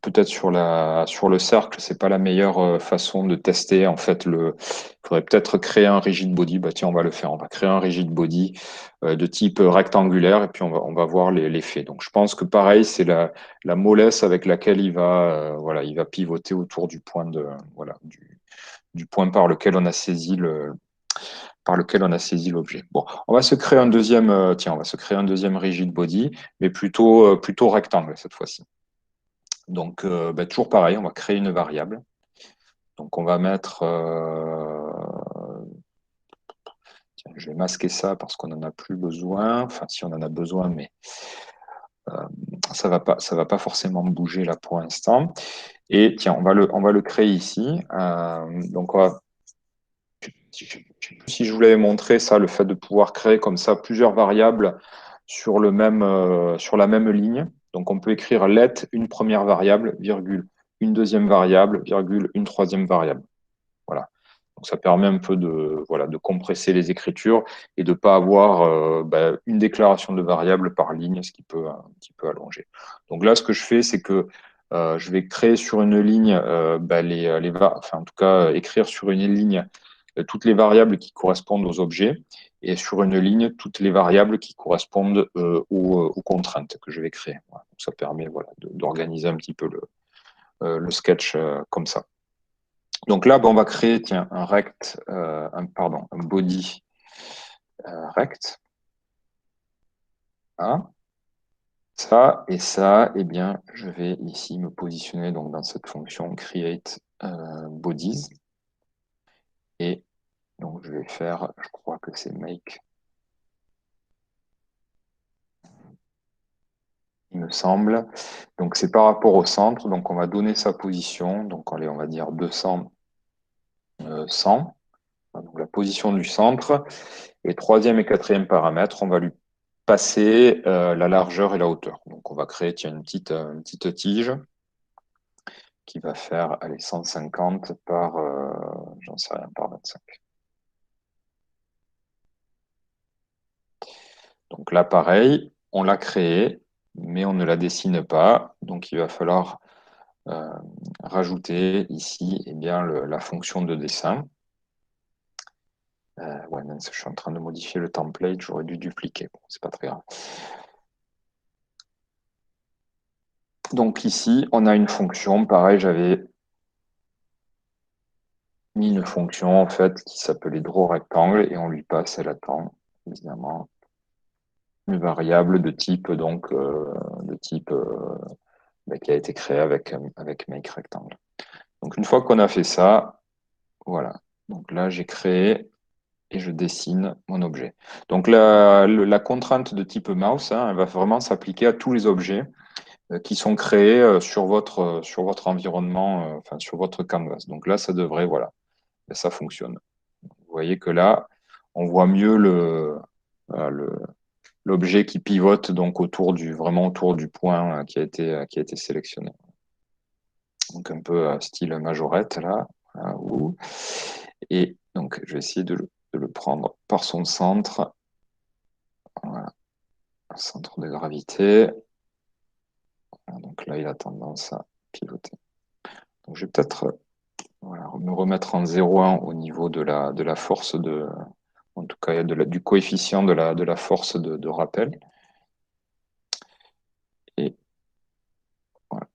peut-être sur le cercle, c'est pas la meilleure façon de tester. En fait, il faudrait peut-être créer un rigid body. Bah, tiens, on va le faire. On va créer un rigid body de type rectangulaire et puis on va voir l'effet. Donc, je pense que pareil, c'est la mollesse avec laquelle voilà, il va pivoter autour du point voilà, du point par lequel on a saisi par lequel on a saisi l'objet. Bon, on va se créer un deuxième, tiens, on va se créer un deuxième rigid body, mais plutôt rectangle cette fois-ci. Donc, toujours pareil, on va créer une variable. Donc, on va mettre, tiens, je vais masquer ça parce qu'on n'en a plus besoin. Enfin, si on en a besoin, mais ça va pas forcément bouger là pour l'instant. Et tiens, on va le créer ici. Donc, si je vous l'avais montré, ça, le fait de pouvoir créer comme ça plusieurs variables sur sur la même ligne. Donc, on peut écrire let, une première variable, virgule, une deuxième variable, virgule, une troisième variable. Voilà. Donc, ça permet un peu voilà, de compresser les écritures et de ne pas avoir une déclaration de variable par ligne, ce qui peut un petit peu allonger. Donc là, ce que je fais, c'est que je vais créer sur une ligne, enfin, en tout cas, écrire sur une ligne toutes les variables qui correspondent aux objets et sur une ligne toutes les variables qui correspondent aux contraintes que je vais créer. Voilà. Donc, ça permet voilà, d'organiser un petit peu le sketch comme ça. Donc là, on va créer tiens, un body rect. Ah, ça et ça, eh bien, je vais ici me positionner donc, dans cette fonction create bodies. Et donc, je vais faire, je crois que c'est make, il me semble. Donc, c'est par rapport au centre. Donc, on va donner sa position. Donc, allez, on va dire 200, 100. Donc, la position du centre. Et troisième et quatrième paramètre, on va lui passer la largeur et la hauteur. Donc, on va créer tiens, une petite tige qui va faire allez, 150 par, j'en sais rien, par 25. Donc là, pareil, on l'a créé, mais on ne la dessine pas. Donc, il va falloir euh, rajouter ici eh bien, la fonction de dessin. Ouais, mince, je suis en train de modifier le template, j'aurais dû dupliquer. Bon, c'est pas très grave. Donc ici, on a une fonction. Pareil, j'avais mis une fonction en fait qui s'appelait drawRectangle et on lui passe, elle attend évidemment une variable de type qui a été créée avec makeRectangle. Donc une fois qu'on a fait ça, voilà. Donc là, j'ai créé et je dessine mon objet. Donc la contrainte de type mouse, hein, elle va vraiment s'appliquer à tous les objets qui sont créés sur votre environnement, enfin sur votre canvas. Donc là, ça devrait, voilà, ça fonctionne. Vous voyez que là, on voit mieux l'objet qui pivote donc vraiment autour du point qui a été sélectionné. Donc un peu style majorette là. Voilà, et donc je vais essayer de le prendre par son centre. Voilà, centre de gravité. Voilà, donc là, il a tendance à pivoter. Donc je vais peut-être voilà, me remettre en 0,1 au niveau de la force en tout cas du coefficient de la force de rappel. Et voilà.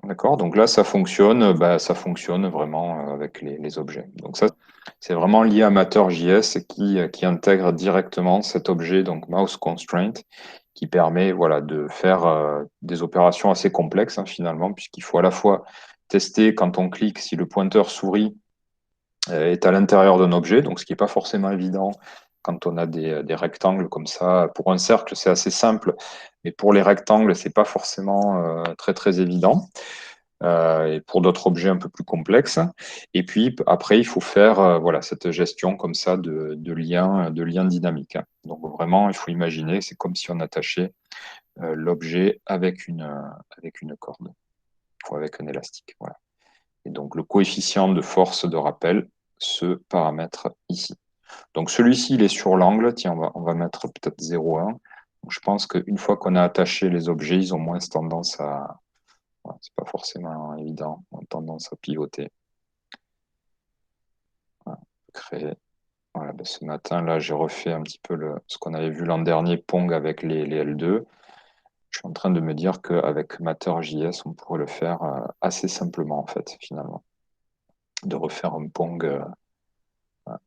D'accord, donc là, ça fonctionne vraiment avec les objets. Donc ça, c'est vraiment lié à Matter.js qui intègre directement cet objet, donc mouse constraint, qui permet voilà, de faire des opérations assez complexes hein, finalement, puisqu'il faut à la fois tester quand on clique si le pointeur souris est à l'intérieur d'un objet, donc ce qui n'est pas forcément évident quand on a des rectangles comme ça. Pour un cercle, c'est assez simple, mais pour les rectangles, c'est pas forcément très évident. Et pour d'autres objets un peu plus complexes. Et puis après, il faut faire voilà, cette gestion comme ça de liens dynamiques. Donc vraiment, il faut imaginer, c'est comme si on attachait l'objet avec une corde ou avec un élastique. Voilà. Et donc le coefficient de force de rappel se paramètre ici. Donc celui-ci, il est sur l'angle. Tiens, on va mettre peut-être 0,1. Donc, je pense qu'une fois qu'on a attaché les objets, ils ont moins tendance à, ouais, c'est pas forcément évident, ont tendance à pivoter. Voilà, créer. Voilà, ce matin, là, j'ai refait un petit peu ce qu'on avait vu l'an dernier, Pong avec les L2. Je suis en train de me dire qu'avec Matter.js, on pourrait le faire assez simplement, en fait, finalement. De refaire un Pong. Voilà.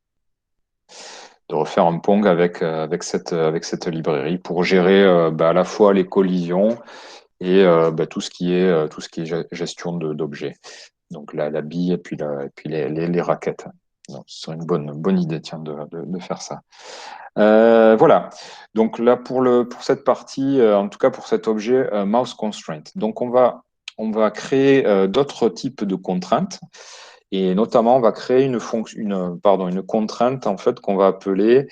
un Pong avec cette librairie pour gérer à la fois les collisions et tout ce qui est gestion d'objets. Donc la bille et puis, les raquettes. Donc, ce serait une bonne idée, tiens, de faire ça. Voilà. Donc là, pour cette partie, en tout cas pour cet objet, mouse constraint. Donc on va créer d'autres types de contraintes. Et notamment, on va créer une contrainte en fait qu'on va appeler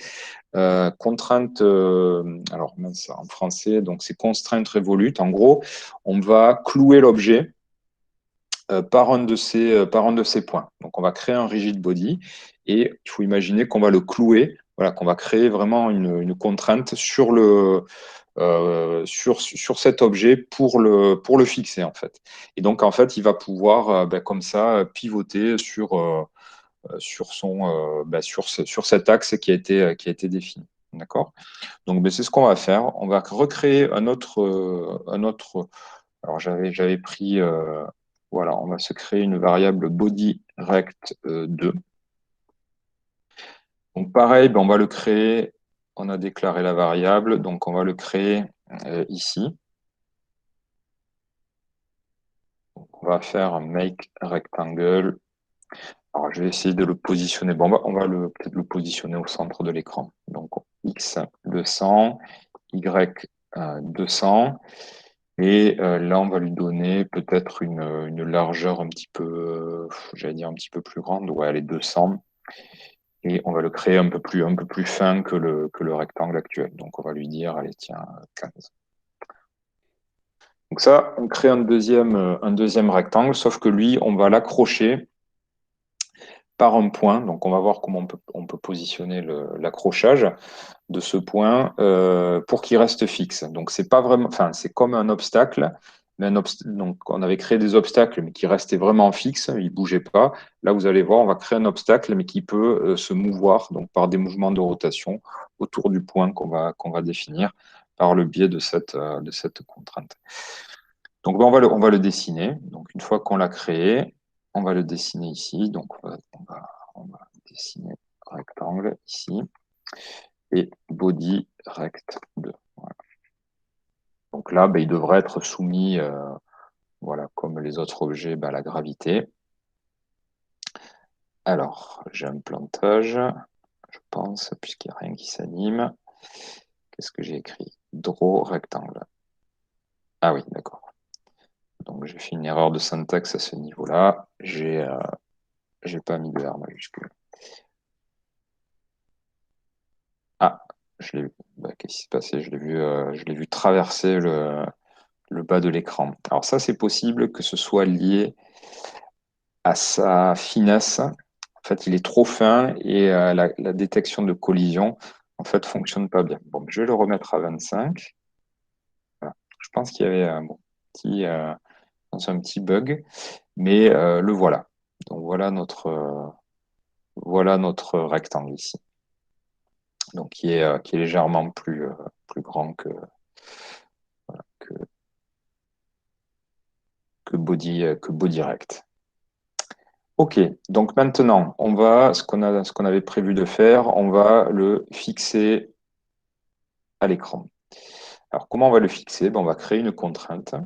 contrainte. Alors mince, en français, donc c'est constraint revolute. En gros, on va clouer l'objet par un de ces points. Donc, on va créer un rigid body et il faut imaginer qu'on va le clouer, voilà, qu'on va créer vraiment une contrainte sur cet objet pour le fixer, en fait. Et donc, en fait, il va pouvoir, comme ça, pivoter sur cet axe qui a été défini. D'accord? Donc, c'est ce qu'on va faire. On va recréer un autre. Alors, j'avais pris, voilà, on va se créer une variable body rect 2. Donc, pareil, on va le créer. On a déclaré la variable, donc on va le créer ici. Donc, on va faire un make rectangle. Alors, je vais essayer de le positionner. Bon, on va peut-être le positionner au centre de l'écran. Donc, x 200, y 200. Et là, on va lui donner peut-être une largeur un petit peu, j'allais dire un petit peu plus grande. Ouais, elle est 200. Et on va le créer un peu plus fin que le rectangle actuel. Donc, on va lui dire, allez, tiens, 15. Donc ça, on crée un deuxième rectangle, sauf que lui, on va l'accrocher par un point. Donc, on va voir comment on peut positionner l'accrochage de ce point pour qu'il reste fixe. Donc, c'est pas vraiment, enfin, c'est comme un obstacle, mais donc on avait créé des obstacles, mais qui restaient vraiment fixes, ils ne bougeaient pas. Là, vous allez voir, on va créer un obstacle, mais qui peut se mouvoir, donc par des mouvements de rotation autour du point qu'on va définir par le biais de cette contrainte. Donc, on va le dessiner. Donc, une fois qu'on l'a créé, on va le dessiner ici. Donc, on va dessiner rectangle ici et body rect 2. Voilà. Donc là, il devrait être soumis, voilà, comme les autres objets, à la gravité. Alors, j'ai un plantage, je pense, puisqu'il n'y a rien qui s'anime. Qu'est-ce que j'ai écrit? Draw rectangle. Ah oui, d'accord. Donc j'ai fait une erreur de syntaxe à ce niveau-là. J'ai pas mis de R majuscule. Ah, je l'ai vu. Qu'est-ce qui s'est passé? Je l'ai vu traverser le bas de l'écran. Alors ça, c'est possible que ce soit lié à sa finesse. En fait, il est trop fin et la détection de collision, en fait, fonctionne pas bien. Bon, je vais le remettre à 25. Voilà. Je pense qu'il y avait petit, un petit bug, mais le voilà. Donc voilà notre rectangle ici. Donc qui est légèrement plus grand que, que body rect. Ok, donc maintenant, ce qu'on avait prévu de faire, on va le fixer à l'écran. Alors, comment on va le fixer? On va créer une contrainte.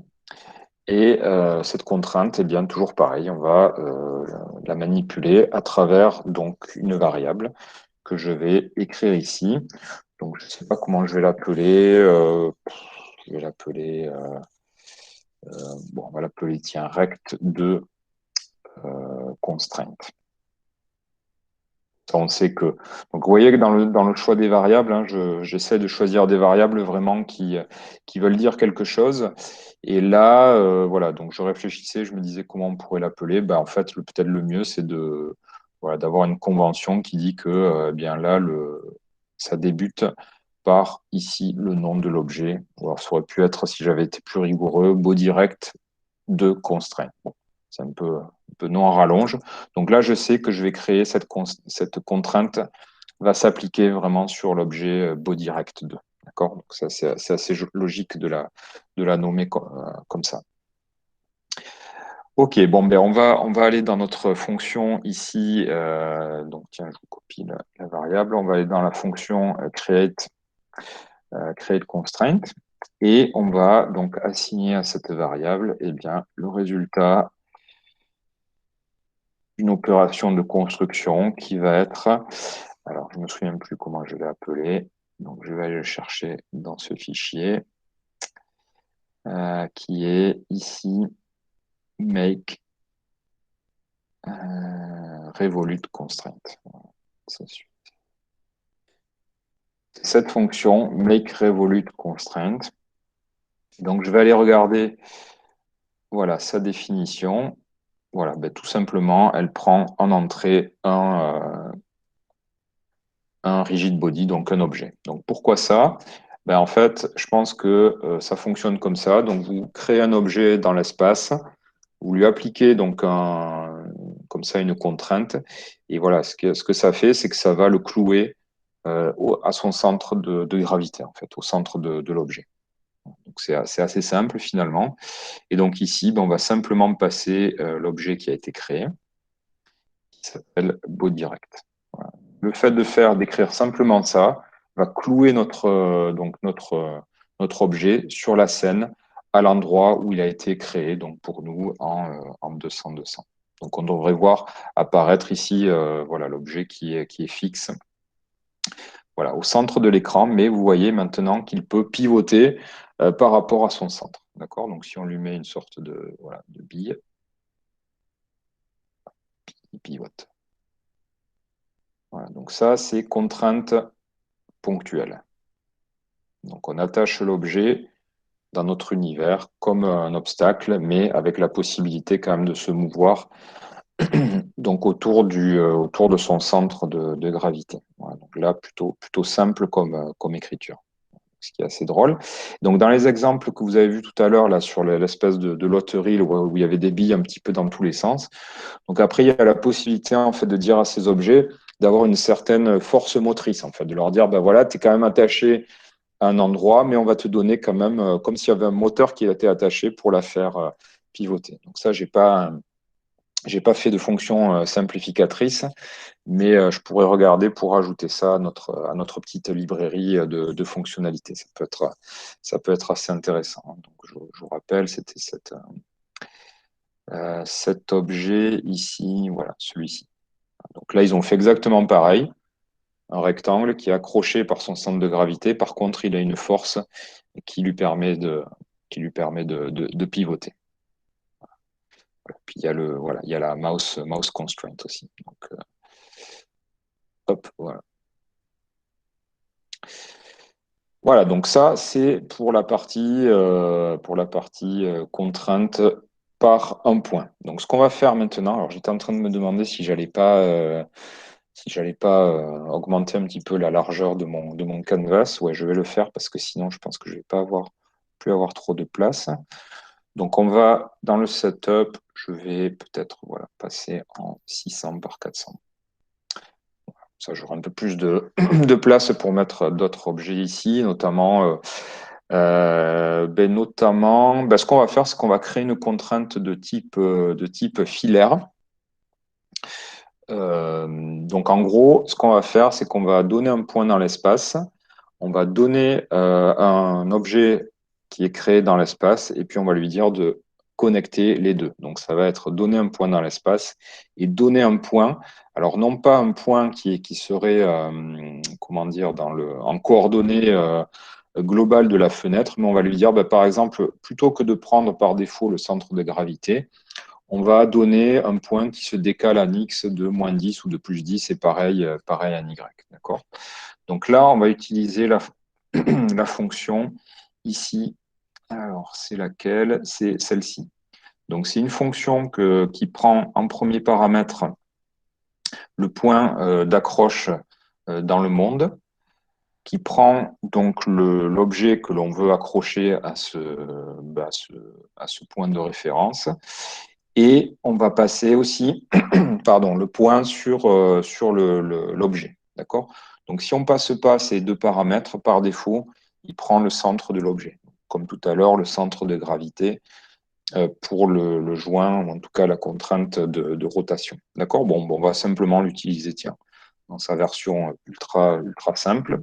Et cette contrainte, eh bien, toujours pareil, on va la manipuler à travers donc une variable que je vais écrire ici. Donc, je ne sais pas comment je vais l'appeler. Je vais l'appeler, on va l'appeler, tiens, rect de constrainte. On sait que. Donc, vous voyez que dans le choix des variables, hein, j'essaie de choisir des variables vraiment qui veulent dire quelque chose. Et là, voilà, donc je réfléchissais, je me disais comment on pourrait l'appeler. En fait, peut-être le mieux, c'est voilà, d'avoir une convention qui dit que bien là, ça débute par ici le nom de l'objet. Alors, ça aurait pu être, si j'avais été plus rigoureux, body rect de constraint. Bon, c'est un peu non en rallonge. Donc là, je sais que je vais créer cette contrainte va s'appliquer vraiment sur l'objet body rect 2. D'accord? Donc ça, c'est assez logique de la nommer comme ça. Ok, bon, ben on va aller dans notre fonction ici. Donc, tiens, je vous copie la variable. On va aller dans la fonction create constraint et on va donc assigner à cette variable, eh bien, le résultat d'une opération de construction qui va être, alors je ne me souviens plus comment je l'ai appelé, donc je vais aller le chercher dans ce fichier qui est ici make revolute constraint. Voilà, ça suffit. Cette fonction make revolute constraint. Donc je vais aller regarder voilà sa définition. Voilà, ben, tout simplement, elle prend en entrée un rigid body, donc un objet. Donc pourquoi ça? Ben, en fait, je pense que ça fonctionne comme ça. Donc vous créez un objet dans l'espace, vous lui appliquez donc comme ça une contrainte, et voilà, ce que ça fait, c'est que ça va le clouer à son centre de gravité, en fait, au centre de l'objet. Donc c'est assez simple finalement. Et donc ici, ben, on va simplement passer l'objet qui a été créé, qui s'appelle bodyRect. Voilà. Le fait d'écrire simplement ça va clouer notre objet sur la scène à l'endroit où il a été créé, donc pour nous en 200-200. Donc on devrait voir apparaître ici voilà, l'objet qui est fixe voilà, au centre de l'écran, mais vous voyez maintenant qu'il peut pivoter par rapport à son centre. D'accord? Donc si on lui met une sorte voilà, de bille, il pivote. Voilà, donc ça, c'est contrainte ponctuelle. Donc on attache l'objet dans notre univers comme un obstacle, mais avec la possibilité quand même de se mouvoir donc autour de son centre de gravité. Voilà, donc là, plutôt simple comme écriture, ce qui est assez drôle. Donc dans les exemples que vous avez vus tout à l'heure là sur l'espèce de loterie où il y avait des billes un petit peu dans tous les sens. Donc après, il y a la possibilité en fait de dire à ces objets d'avoir une certaine force motrice, en fait, de leur dire, ben voilà, tu es quand même attaché à un endroit, mais on va te donner quand même, comme s'il y avait un moteur qui était attaché pour la faire pivoter. Donc ça, j'ai pas fait de fonction simplificatrice, mais je pourrais regarder pour ajouter ça à notre petite librairie de fonctionnalités. Ça peut être assez intéressant. Donc je vous rappelle, c'était cet objet ici, voilà, celui-ci. Donc là, ils ont fait exactement pareil. Un rectangle qui est accroché par son centre de gravité. Par contre, il a une force qui lui permet de pivoter. Puis voilà, il y a la mouse constraint aussi. Donc, hop, voilà. Voilà, donc ça, c'est pour la partie contrainte par un point. Donc, ce qu'on va faire maintenant, alors j'étais en train de me demander si j'allais pas augmenter un petit peu la largeur de mon canvas. Ouais, je vais le faire parce que sinon, je pense que je vais pas plus avoir trop de place. Donc, on va dans le setup, je vais peut-être voilà, passer en 600 par 400. Ça, j'aurai un peu plus de place pour mettre d'autres objets ici, notamment, ce qu'on va faire, c'est qu'on va créer une contrainte de type filaire. Donc, en gros, ce qu'on va faire, c'est qu'on va donner un point dans l'espace, on va donner un objet qui est créé dans l'espace, et puis on va lui dire de connecter les deux. Donc, ça va être donner un point dans l'espace et donner un point. Alors, non pas un point qui serait, comment dire, en coordonnées globales de la fenêtre, mais on va lui dire, bah, par exemple, plutôt que de prendre par défaut le centre de gravité, on va donner un point qui se décale en x de -10 ou de +10 et pareil en y. D'accord? Donc là, on va utiliser la fonction ici. Alors, c'est laquelle? C'est celle-ci. Donc, c'est une fonction qui prend en premier paramètre le point d'accroche dans le monde, qui prend donc l'objet que l'on veut accrocher à ce point de référence. Et on va passer aussi pardon, le point sur l'objet. D'accord? Donc, si on ne passe pas ces deux paramètres, par défaut, il prend le centre de l'objet. Comme tout à l'heure, le centre de gravité pour le joint, ou en tout cas la contrainte de rotation. D'accord? Bon, on va simplement l'utiliser, tiens, dans sa version ultra simple.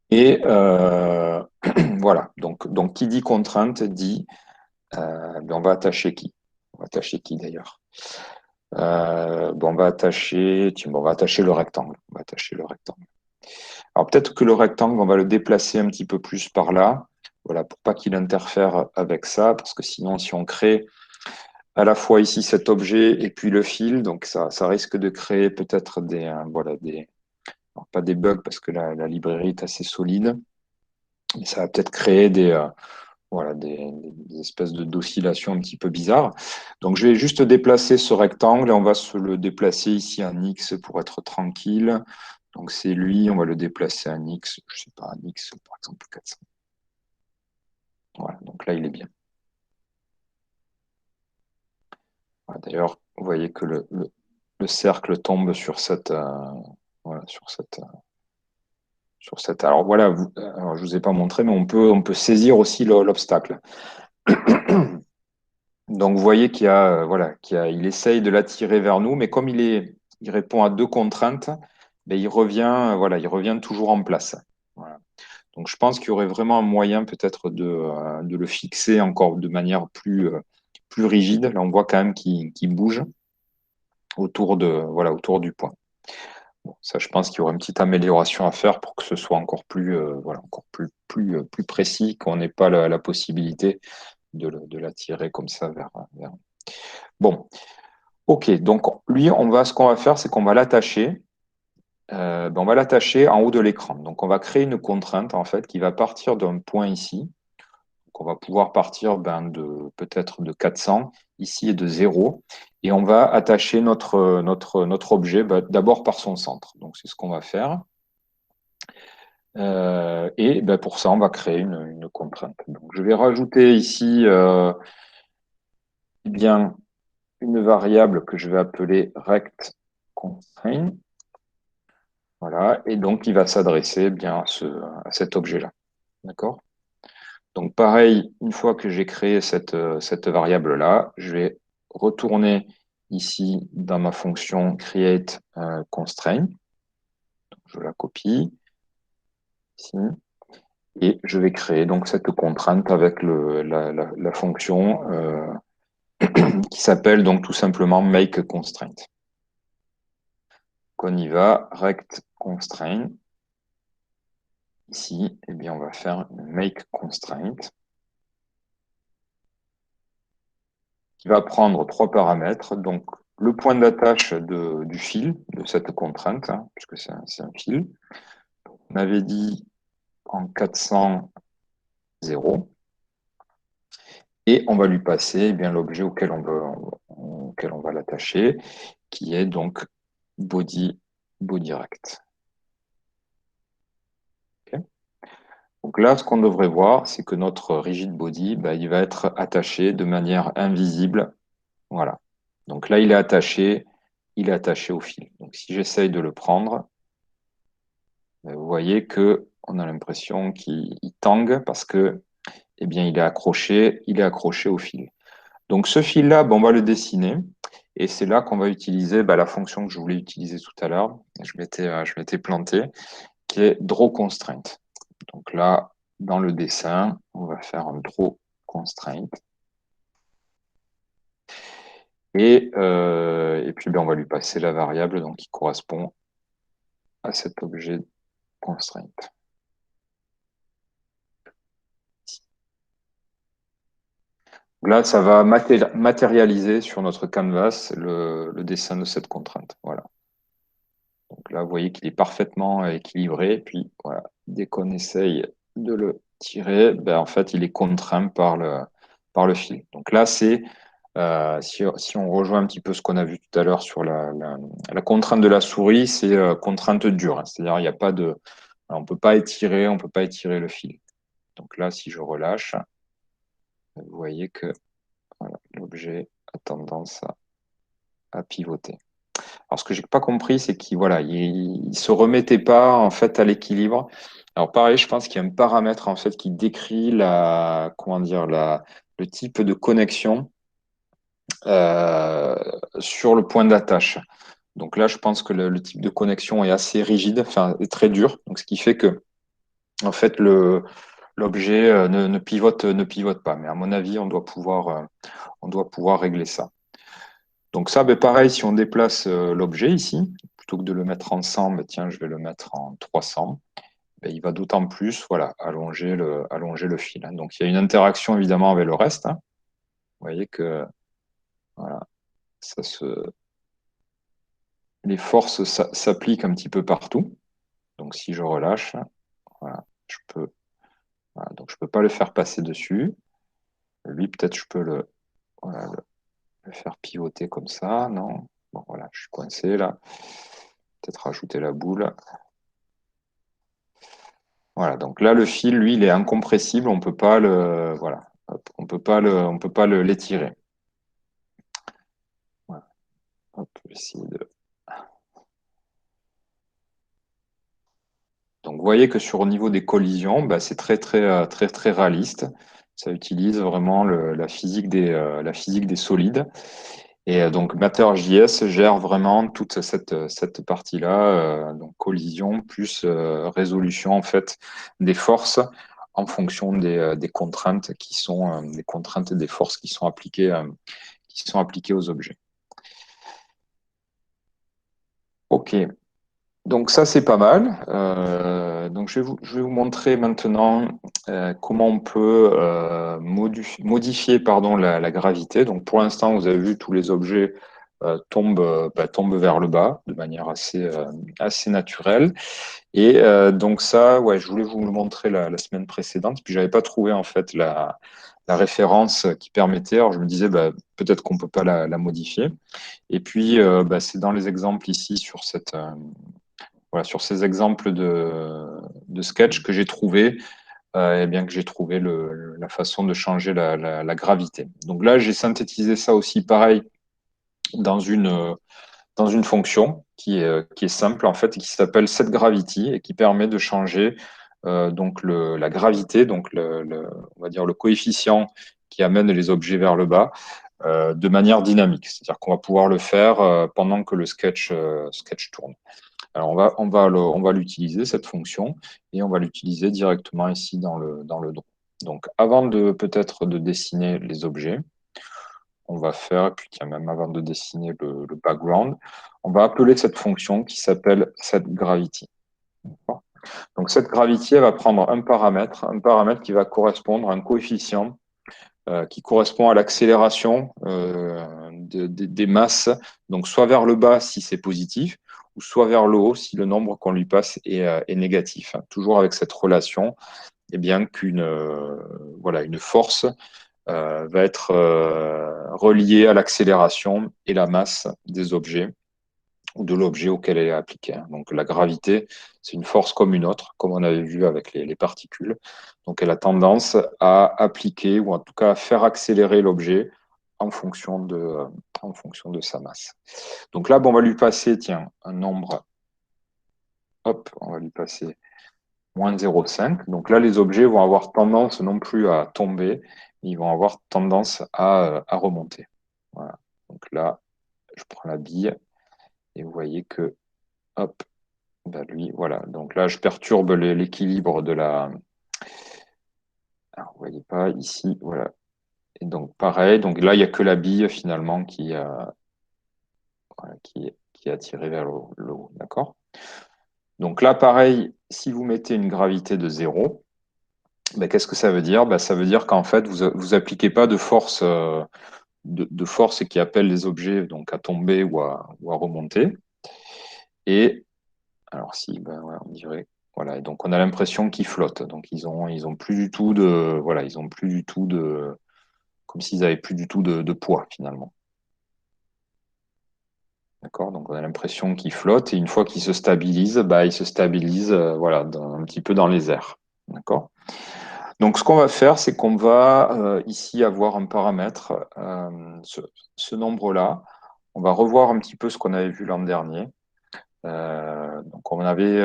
Et voilà, donc qui dit contrainte dit, on va attacher qui? On va attacher qui d'ailleurs? On va attacher, tiens, on va attacher le rectangle. On va attacher le rectangle. Alors peut-être que le rectangle, on va le déplacer un petit peu plus par là, voilà, pour pas qu'il interfère avec ça, parce que sinon, si on crée à la fois ici cet objet et puis le fil, donc ça risque de créer peut-être alors pas des bugs parce que la librairie est assez solide, mais ça va peut-être créer des espèces d'oscillations un petit peu bizarres. Donc je vais juste déplacer ce rectangle et on va se le déplacer ici en X pour être tranquille. Donc c'est lui, on va le déplacer en X, je sais pas, en X par exemple 400. Voilà, donc là il est bien. Voilà, d'ailleurs, vous voyez que le cercle tombe sur voilà, sur cette. Alors voilà, alors, je vous ai pas montré, mais on peut saisir aussi l'obstacle. Donc, vous voyez il essaye de l'attirer vers nous, mais comme il répond à deux contraintes, ben, il revient toujours en place. Voilà. Donc, je pense qu'il y aurait vraiment un moyen peut-être de le fixer encore de manière plus rigide. Là, on voit quand même qu'il bouge autour du point. Bon, ça, je pense qu'il y aurait une petite amélioration à faire pour que ce soit encore plus précis, qu'on n'ait pas la possibilité de l'attirer comme ça vers. Bon, ok. Donc lui, ce qu'on va faire, c'est qu'on va l'attacher. On va l'attacher en haut de l'écran. Donc on va créer une contrainte en fait qui va partir d'un point ici. Donc on va pouvoir partir de peut-être de 400 ici et de 0. Et on va attacher notre objet d'abord par son centre. Donc c'est ce qu'on va faire. Et pour ça, on va créer une contrainte. Donc je vais rajouter ici eh bien, une variable que je vais appeler rect constraint. Voilà, et donc il va s'adresser bien à cet objet-là. D'accord? Donc pareil, une fois que j'ai créé cette variable-là, je vais retourner ici dans ma fonction create constraint. Je la copie ici et je vais créer donc cette contrainte avec la fonction qui s'appelle donc tout simplement make constraint. On y va, rect constraint. Ici, eh bien, on va faire une make constraint qui va prendre trois paramètres. Donc, le point d'attache du fil de cette contrainte, hein, puisque c'est un fil. On avait dit en 400, 0. Et on va lui passer eh bien l'objet auquel on va l'attacher, qui est donc body rect. Okay. Donc là, ce qu'on devrait voir, c'est que notre rigid body, il va être attaché de manière invisible. Voilà. Donc là, il est attaché au fil. Donc si j'essaye de le prendre, vous voyez que on a l'impression qu'il tangue parce que, eh bien, il est accroché au fil. Donc ce fil-là, on va le dessiner. Et c'est là qu'on va utiliser la fonction que je voulais utiliser tout à l'heure. Je m'étais planté, qui est draw constraint. Donc là, dans le dessin, on va faire un draw constraint. Et puis, on va lui passer la variable donc, qui correspond à cet objet constraint. Là, ça va matérialiser sur notre canvas le dessin de cette contrainte. Voilà. Donc là, vous voyez qu'il est parfaitement équilibré. Puis, voilà, dès qu'on essaye de le tirer, en fait, il est contraint par le fil. Donc là, si on rejoint un petit peu ce qu'on a vu tout à l'heure sur la contrainte de la souris, c'est contrainte dure. Hein. C'est-à-dire, il n'y a pas de, on peut pas étirer le fil. Donc là, si je relâche, vous voyez que voilà, l'objet a tendance à pivoter. Alors, ce que j'ai pas compris, c'est qu'il se remettait pas en fait à l'équilibre. Alors pareil, je pense qu'il y a un paramètre en fait qui décrit comment dire, le le type de connexion sur le point d'attache. Donc là, je pense que le type de connexion est assez rigide, enfin, est très dur. Donc, ce qui fait que, en fait, l'objet ne pivote pas. Mais à mon avis, on doit pouvoir régler ça. Donc ça, ben, pareil, si on déplace l'objet ici, plutôt que de le mettre en 100, ben, tiens, je vais le mettre en 300. Ben, il va d'autant plus, voilà, allonger le fil, hein. Donc il y a une interaction évidemment avec le reste, hein. Vous voyez que voilà, ça se, les forces s'appliquent un petit peu partout. Donc si je relâche, voilà, je peux, voilà, donc je peux pas le faire passer dessus. Lui, peut-être je peux voilà, le faire pivoter comme ça. Non, bon voilà, je suis coincé là. Peut-être rajouter la boule. Voilà, donc là le fil, lui, il est incompressible. On peut pas le, voilà, hop, on peut pas l'étirer. Voilà, hop, essayer de. Donc, vous voyez que sur au niveau des collisions, bah, c'est très réaliste. Ça utilise vraiment la physique des solides. Et donc, Matter.js gère vraiment toute cette partie-là, donc collision plus résolution en fait des forces en fonction des contraintes qui sont des contraintes et des forces qui sont appliquées aux objets. Ok. Donc ça, c'est pas mal. Donc je vais vous montrer maintenant comment on peut modifier pardon, la gravité. Donc pour l'instant, vous avez vu tous les objets tombent vers le bas de manière assez naturelle. Et donc ça, ouais, je voulais vous le montrer la semaine précédente, puis j'avais pas trouvé en fait la référence qui permettait. Alors je me disais peut-être qu'on peut pas la modifier. Et puis c'est dans les exemples ici voilà, sur ces exemples de sketch que j'ai trouvé, et bien que j'ai trouvé la façon de changer la gravité. Donc là, j'ai synthétisé ça aussi pareil dans dans une fonction qui est simple en fait, et qui s'appelle setGravity et qui permet de changer donc la gravité, donc on va dire le coefficient qui amène les objets vers le bas de manière dynamique. C'est-à-dire qu'on va pouvoir le faire pendant que le sketch tourne. Alors on va l'utiliser, cette fonction, et on va l'utiliser directement ici dans le draw. Donc avant de peut-être de dessiner les objets, on va faire, et puis tiens, même avant de dessiner le background, on va appeler cette fonction qui s'appelle setGravity. Donc cette gravity, elle va prendre un paramètre qui va correspondre à un coefficient qui correspond à l'accélération des masses, donc soit vers le bas si c'est positif, ou soit vers le haut si le nombre qu'on lui passe est négatif. Toujours avec cette relation, et bien qu'une voilà, une force va être reliée à l'accélération et la masse des objets ou de l'objet auquel elle est appliquée. Donc la gravité, c'est une force comme une autre, comme on avait vu avec les particules. Donc elle a tendance à appliquer ou en tout cas à faire accélérer l'objet en fonction de sa masse. Donc là, bon, on va lui passer, tiens, un nombre, hop, on va lui passer moins 0,5. Donc là, les objets vont avoir tendance non plus à tomber, ils vont avoir tendance à remonter. Voilà. Donc là, je prends la bille et vous voyez que, hop, ben lui, voilà. Donc là, je perturbe l'équilibre de la. Alors, vous voyez pas ici, voilà. Et donc pareil. Donc là, il n'y a que la bille finalement voilà, qui est attirée vers le haut. D'accord? Donc là, pareil, si vous mettez une gravité de 0, ben, qu'est-ce que ça veut dire? Ben, ça veut dire qu'en fait, vous appliquez pas de force, de force qui appelle les objets donc à tomber ou à remonter. Et alors si, ben, ouais, on dirait. Voilà, et donc on a l'impression qu'ils flottent. Donc ils ont plus du tout de, voilà, ils ont plus du tout de, comme s'ils avaient plus du tout de poids finalement. D'accord? Donc on a l'impression qu'ils flottent et une fois qu'ils se stabilisent, bah, ils se stabilisent, voilà, un petit peu dans les airs. D'accord? Donc ce qu'on va faire, c'est qu'on va ici avoir un paramètre, ce nombre-là. On va revoir un petit peu ce qu'on avait vu l'an dernier. Donc on avait,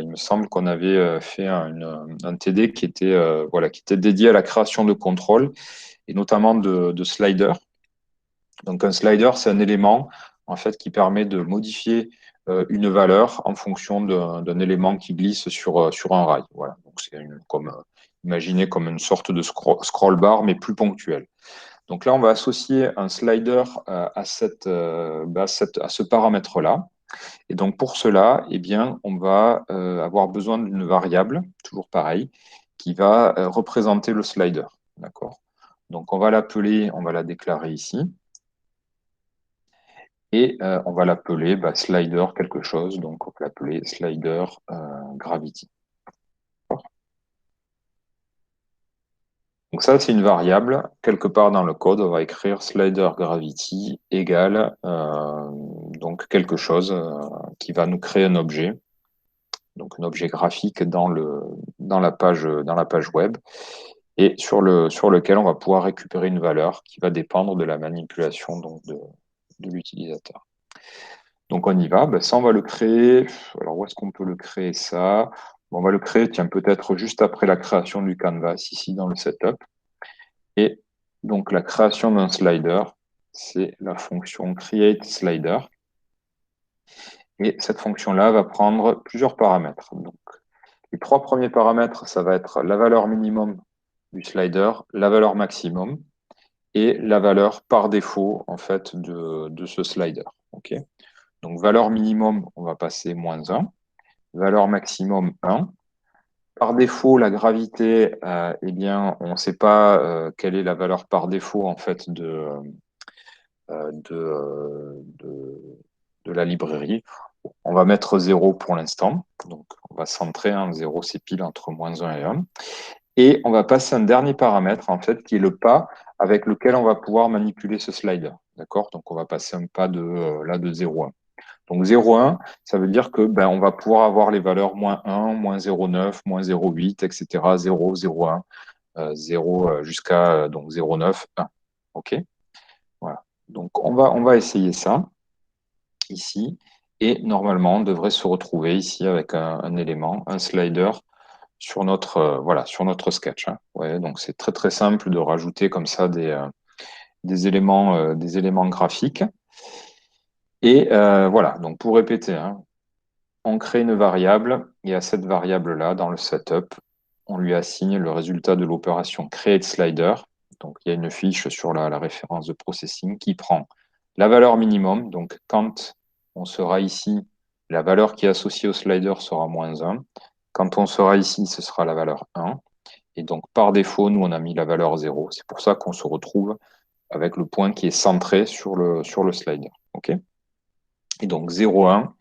il me semble qu'on avait fait un TD qui était, voilà, qui était dédié à la création de contrôle. et notamment de sliders. Donc un slider, c'est un élément en fait qui permet de modifier une valeur en fonction d'un élément qui glisse sur un rail. Voilà. Donc c'est comme imaginez comme une sorte de scroll bar mais plus ponctuel. Donc là, on va associer un slider à ce paramètre-là. Et donc pour cela, eh bien, on va avoir besoin d'une variable, toujours pareil, qui va représenter le slider. D'accord? Donc on va l'appeler, on va la déclarer ici. Et on va l'appeler slider quelque chose. Donc on peut l'appeler slider gravity. Donc ça, c'est une variable. Quelque part dans le code, on va écrire slider gravity égale donc quelque chose qui va nous créer un objet, donc un objet graphique dans la page web, et sur lequel on va pouvoir récupérer une valeur qui va dépendre de la manipulation donc, de l'utilisateur. Donc on y va. Ça, on va le créer. Alors où est-ce qu'on peut le créer ça? On va le créer, tiens, peut-être juste après la création du canvas, ici dans le setup. Et donc la création d'un slider, c'est la fonction createSlider. Et cette fonction-là va prendre plusieurs paramètres. Donc, les trois premiers paramètres, ça va être la valeur minimum du slider, la valeur maximum et la valeur par défaut en fait de ce slider. Okay. Donc valeur minimum, on va passer -1. Valeur maximum 1. Par défaut, la gravité, eh bien, on ne sait pas quelle est la valeur par défaut en fait de la librairie. On va mettre 0 pour l'instant. Donc, on va centrer. 0, c'est pile entre -1 et 1. Et on va passer un dernier paramètre, en fait, qui est le pas avec lequel on va pouvoir manipuler ce slider. D'accord? Donc, on va passer un pas de 0 à 1. Donc 0,1, ça veut dire que on va pouvoir avoir les valeurs -1, -0,9, -0,8, etc. 0, 0,1, 0 jusqu'à donc 0,9, 1. OK? Voilà. Donc on va essayer ça ici. Et normalement, on devrait se retrouver ici avec un élément, un slider sur voilà, sur notre sketch. Hein. Ouais, donc c'est très très simple de rajouter comme ça des éléments graphiques. Et voilà, donc pour répéter, hein, on crée une variable et à cette variable-là, dans le setup, on lui assigne le résultat de l'opération createSlider. Donc, il y a une fiche sur la référence de processing qui prend la valeur minimum. Donc, quand on sera ici, la valeur qui est associée au slider sera -1. Quand on sera ici, ce sera la valeur 1. Et donc, par défaut, nous, on a mis la valeur 0. C'est pour ça qu'on se retrouve avec le point qui est centré sur le slider. OK? Et donc, 0,1,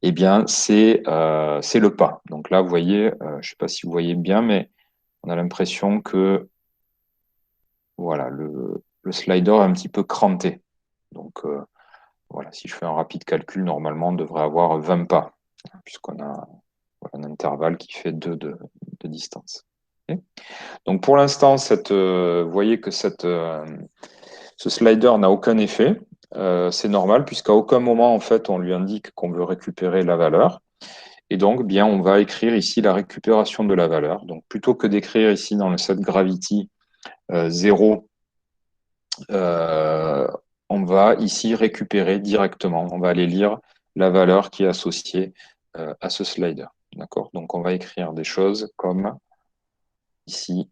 eh bien, c'est le pas. Donc là, vous voyez, je ne sais pas si vous voyez bien, mais on a l'impression que voilà, le slider est un petit peu cranté. Donc voilà, si je fais un rapide calcul, normalement, on devrait avoir 20 pas, puisqu'on a un intervalle qui fait 2 de distance. Okay. Donc pour l'instant, vous voyez que ce slider n'a aucun effet. C'est normal, puisqu'à aucun moment, en fait, on lui indique qu'on veut récupérer la valeur. Et donc, bien, on va écrire ici la récupération de la valeur. Donc, plutôt que d'écrire ici dans le set gravity 0, on va ici récupérer directement. On va aller lire la valeur qui est associée à ce slider. D'accord? Donc, on va écrire des choses comme ici,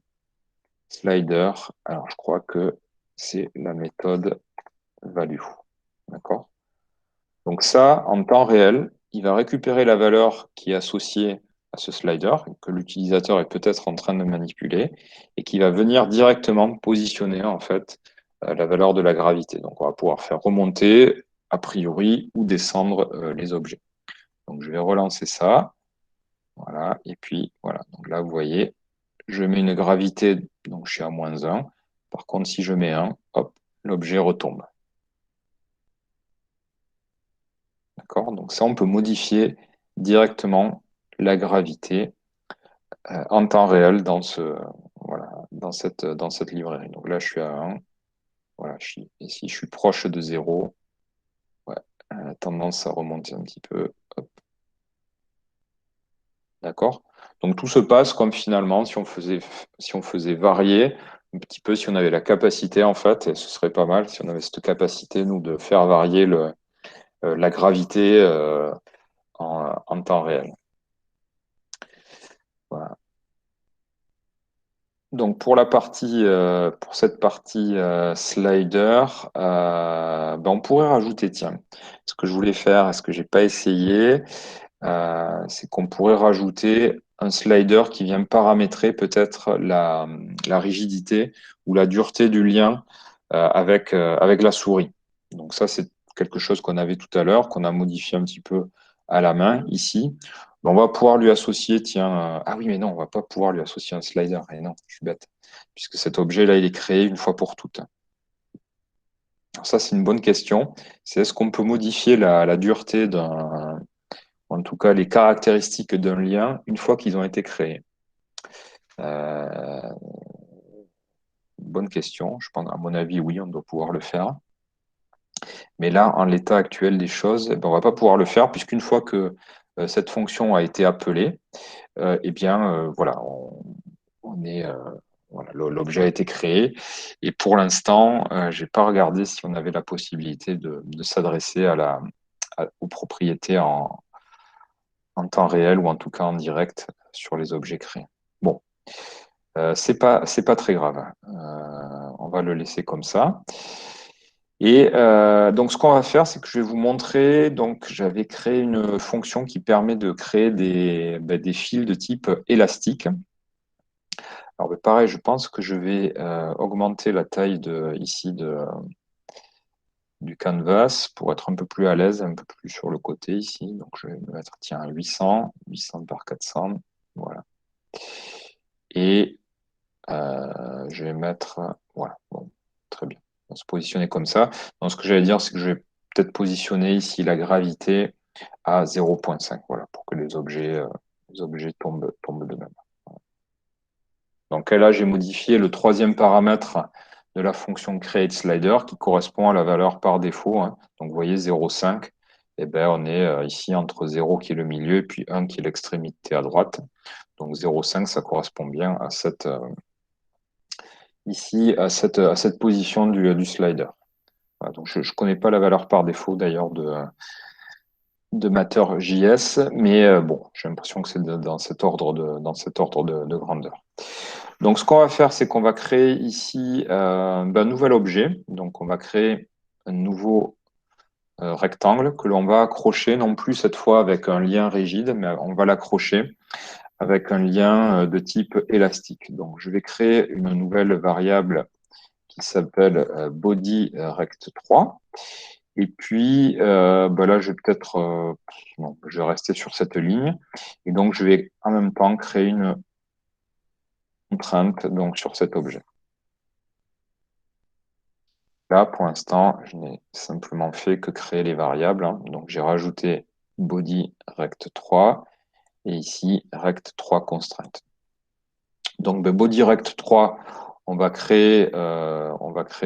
slider. Alors, je crois que c'est la méthode value. D'accord? Donc ça, en temps réel, il va récupérer la valeur qui est associée à ce slider, que l'utilisateur est peut-être en train de manipuler, et qui va venir directement positionner en fait la valeur de la gravité. Donc on va pouvoir faire remonter, a priori, ou descendre les objets. Donc je vais relancer ça. Voilà, et puis voilà. Donc là, vous voyez, je mets une gravité, donc je suis à -1. Par contre, si je mets 1, hop, l'objet retombe. D'accord? Donc ça, on peut modifier directement la gravité en temps réel voilà, dans cette librairie. Donc là, je suis à 1. Voilà, ici, je suis proche de 0. Ouais, tendance à remonter un petit peu. Hop. D'accord? Donc tout se passe comme finalement si on faisait varier un petit peu si on avait la capacité, en fait, et ce serait pas mal si on avait cette capacité, nous, de faire varier la gravité en temps réel. Voilà. Donc pour cette partie slider, ben on pourrait rajouter, tiens, ce que je voulais faire, ce que j'ai pas essayé, c'est qu'on pourrait rajouter un slider qui vient paramétrer peut-être la rigidité ou la dureté du lien avec la souris. Donc ça, c'est quelque chose qu'on avait tout à l'heure, qu'on a modifié un petit peu à la main ici. On va pouvoir lui associer, tiens, ah oui, mais non, on va pas pouvoir lui associer un slider. Et non, je suis bête, puisque cet objet-là, il est créé une fois pour toutes. Alors ça, c'est une bonne question. C'est est-ce qu'on peut modifier la dureté en tout cas les caractéristiques d'un lien une fois qu'ils ont été créés? Euh, Bonne question. Je pense, à mon avis, oui, on doit pouvoir le faire. Mais là, en l'état actuel des choses, eh ben, on ne va pas pouvoir le faire puisqu'une fois que cette fonction a été appelée, eh bien, voilà, on est, voilà, l'objet a été créé. Et pour l'instant, je n'ai pas regardé si on avait la possibilité de s'adresser aux propriétés en temps réel ou en tout cas en direct sur les objets créés. Bon, c'est pas très grave. On va le laisser comme ça. Et donc, ce qu'on va faire, c'est que je vais vous montrer. Donc, j'avais créé une fonction qui permet de créer des fils de type élastique. Alors, ben, pareil, je pense que je vais augmenter la taille du canvas pour être un peu plus à l'aise, un peu plus sur le côté ici. Donc, je vais me mettre, tiens, 800 par 400. Voilà. Et je vais mettre, voilà, bon, très bien. On va se positionner comme ça. Donc, ce que j'allais dire, c'est que je vais peut-être positionner ici la gravité à 0,5, voilà, pour que les objets tombent de même. Donc là, j'ai modifié le troisième paramètre de la fonction createSlider qui correspond à la valeur par défaut, hein. Donc, vous voyez, 0,5. Eh ben, on est ici entre 0 qui est le milieu et puis 1 qui est l'extrémité à droite. Donc 0,5, ça correspond bien à ici à cette position du slider. Voilà, donc je ne connais pas la valeur par défaut d'ailleurs de Matter.js, mais bon, j'ai l'impression que c'est dans cet ordre de grandeur. Donc ce qu'on va faire, c'est qu'on va créer ici un nouvel objet. Donc on va créer un nouveau rectangle que l'on va accrocher, non plus cette fois avec un lien rigide, mais on va l'accrocher avec un lien de type élastique. Donc je vais créer une nouvelle variable qui s'appelle body rect 3. Et puis là, je vais peut-être, non, je vais rester sur cette ligne. Et donc, je vais en même temps créer une contrainte donc, sur cet objet. Là, pour l'instant, je n'ai simplement fait que créer les variables, hein. Donc, j'ai rajouté body rect 3 et ici rect 3 constraint. Donc, body rect 3, on va créer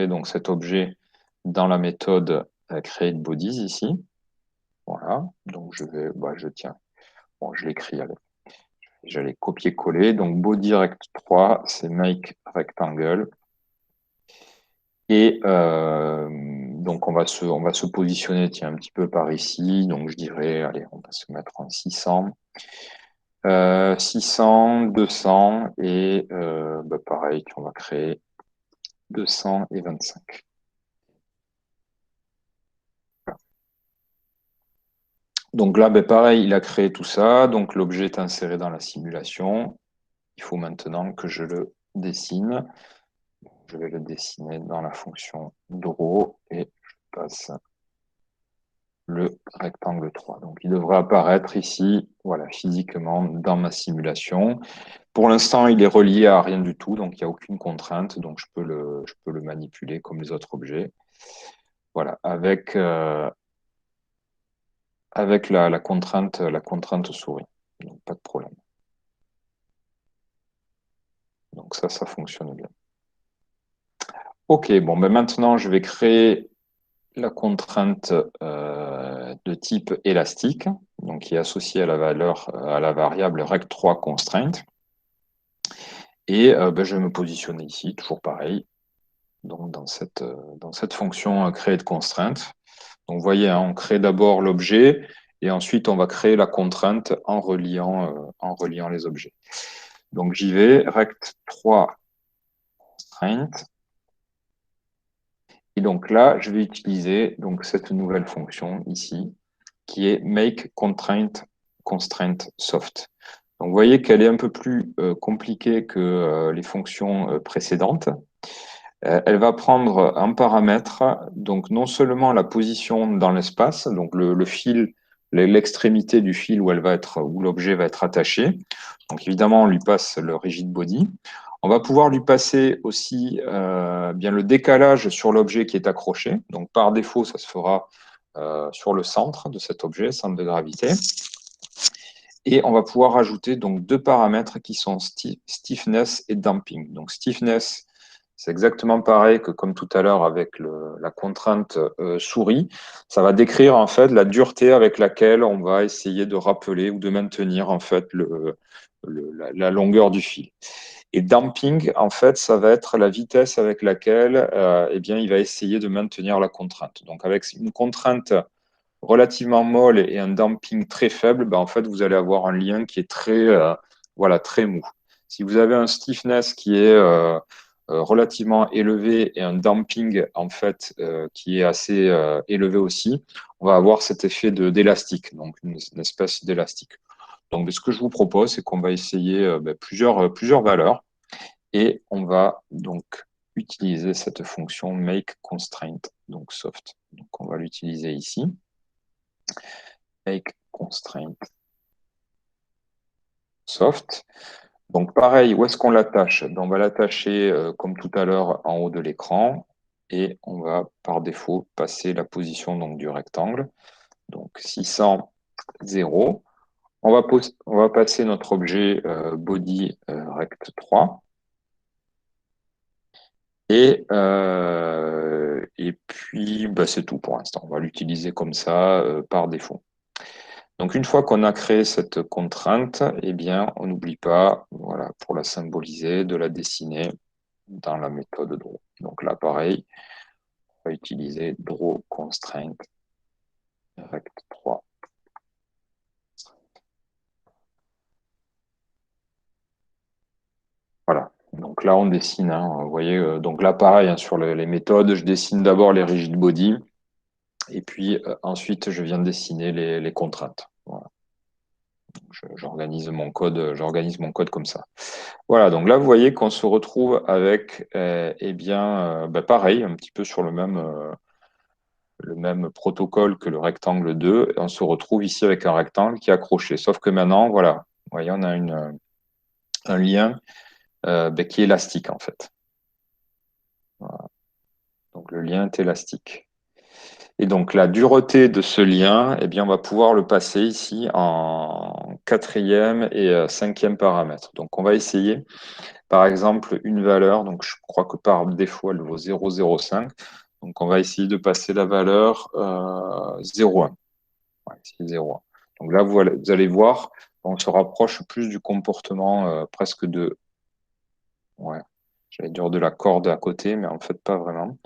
donc cet objet dans la méthode create bodies ici. Voilà. Donc, tiens. Bon, je l'écris, allez. J'allais copier-coller. Donc, body rect 3, c'est make rectangle. Et donc, on va se positionner, tiens, un petit peu par ici. Donc, je dirais, allez, on va se mettre en 600. 600, 200 et pareil, on va créer 200 et 25. Donc là, pareil, il a créé tout ça. Donc l'objet est inséré dans la simulation. Il faut maintenant que je le dessine. Je vais le dessiner dans la fonction draw et je passe le rectangle 3. Donc il devrait apparaître ici, voilà, physiquement dans ma simulation. Pour l'instant, il est relié à rien du tout, donc il n'y a aucune contrainte, donc je peux le manipuler comme les autres objets. Voilà, avec la contrainte souris. Donc pas de problème. Donc ça fonctionne bien. Ok, bon, maintenant je vais créer la contrainte de type élastique, donc qui est associée à la variable rect3 constraint. Et je vais me positionner ici, toujours pareil, donc dans cette fonction créer de contrainte. Donc, vous voyez, hein, on crée d'abord l'objet et ensuite on va créer la contrainte en reliant les objets. Donc, j'y vais, rect3 constraint. Et donc là, je vais utiliser donc, cette nouvelle fonction ici, qui est make constraint soft. Donc, vous voyez qu'elle est un peu plus compliquée que les fonctions précédentes. Elle va prendre un paramètre, donc non seulement la position dans l'espace, donc le fil, l'extrémité du fil où elle va être, où l'objet va être attaché. Donc évidemment, on lui passe le rigid body. On va pouvoir lui passer aussi bien le décalage sur l'objet qui est accroché. Donc par défaut, ça se fera sur le centre de cet objet, centre de gravité. Et on va pouvoir rajouter donc deux paramètres qui sont stiffness et damping. Donc stiffness, c'est exactement pareil que comme tout à l'heure avec la contrainte souris. Ça va décrire en fait la dureté avec laquelle on va essayer de rappeler ou de maintenir en fait la longueur du fil. Et damping, en fait, ça va être la vitesse avec laquelle eh bien, il va essayer de maintenir la contrainte. Donc avec une contrainte relativement molle et un damping très faible, en fait, vous allez avoir un lien qui est voilà, très mou. Si vous avez un stiffness qui est relativement élevé et un damping en fait qui est assez élevé aussi, on va avoir cet effet d'élastique, donc une espèce d'élastique. Donc, ce que je vous propose, c'est qu'on va essayer plusieurs valeurs et on va donc utiliser cette fonction make constraint, donc soft. Donc, on va l'utiliser ici. Make constraint soft. Donc pareil, où est-ce qu'on l'attache? On va l'attacher comme tout à l'heure en haut de l'écran et on va par défaut passer la position donc, du rectangle. Donc 600, 0. On va passer notre objet body rect3 et puis c'est tout pour l'instant. On va l'utiliser comme ça par défaut. Donc, une fois qu'on a créé cette contrainte, eh bien, on n'oublie pas, voilà, pour la symboliser, de la dessiner dans la méthode draw. Donc là, pareil, on va utiliser draw constraint rect3. Voilà. Donc là, on dessine. Hein, vous voyez, donc là, pareil, hein, sur les méthodes, je dessine d'abord les rigid body et puis ensuite, je viens dessiner les contraintes. Voilà. J'organise mon code comme ça. Voilà, donc là, vous voyez qu'on se retrouve avec, pareil, un petit peu sur le même protocole que le rectangle 2. Et on se retrouve ici avec un rectangle qui est accroché. Sauf que maintenant, voilà, vous voyez, on a un lien qui est élastique, en fait. Voilà. Donc, le lien est élastique. Et donc, la dureté de ce lien, eh bien, on va pouvoir le passer ici en quatrième et cinquième paramètre. Donc, on va essayer par exemple, une valeur, donc je crois que par défaut, elle vaut 0,05. Donc, on va essayer de passer la valeur 0,1. Ouais, c'est 0,1. Donc là, vous allez voir, on se rapproche plus du comportement presque ouais, j'allais dire de la corde à côté, mais en fait, pas vraiment.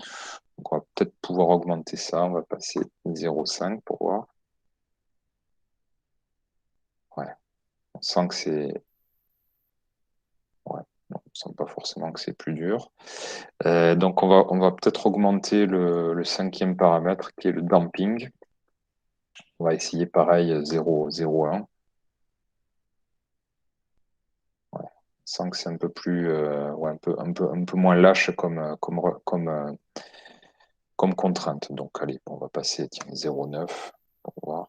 Donc, on va peut-être pouvoir augmenter ça. On va passer 0,5 pour voir. Ouais, on sent que c'est. Ouais, non, on sent pas forcément que c'est plus dur. Donc, on va peut-être augmenter le cinquième paramètre qui est le damping. On va essayer pareil 0,01. Ouais. On sent que c'est un peu plus, ouais, un peu moins lâche comme contrainte. Donc, allez, on va passer 0,9 pour voir.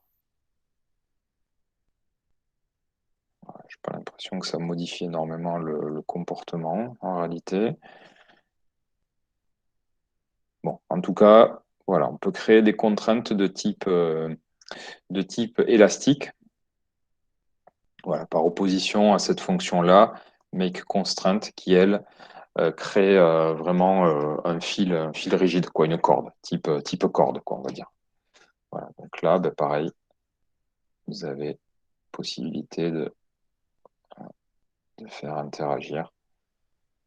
Ouais, j'ai pas l'impression que ça modifie énormément le comportement en réalité. Bon, en tout cas, voilà, on peut créer des contraintes de type élastique. Voilà, par opposition à cette fonction-là, make constraint qui, elle, crée vraiment un fil rigide, quoi, une corde, type corde, quoi, on va dire. Voilà, donc là, pareil, vous avez possibilité de faire interagir.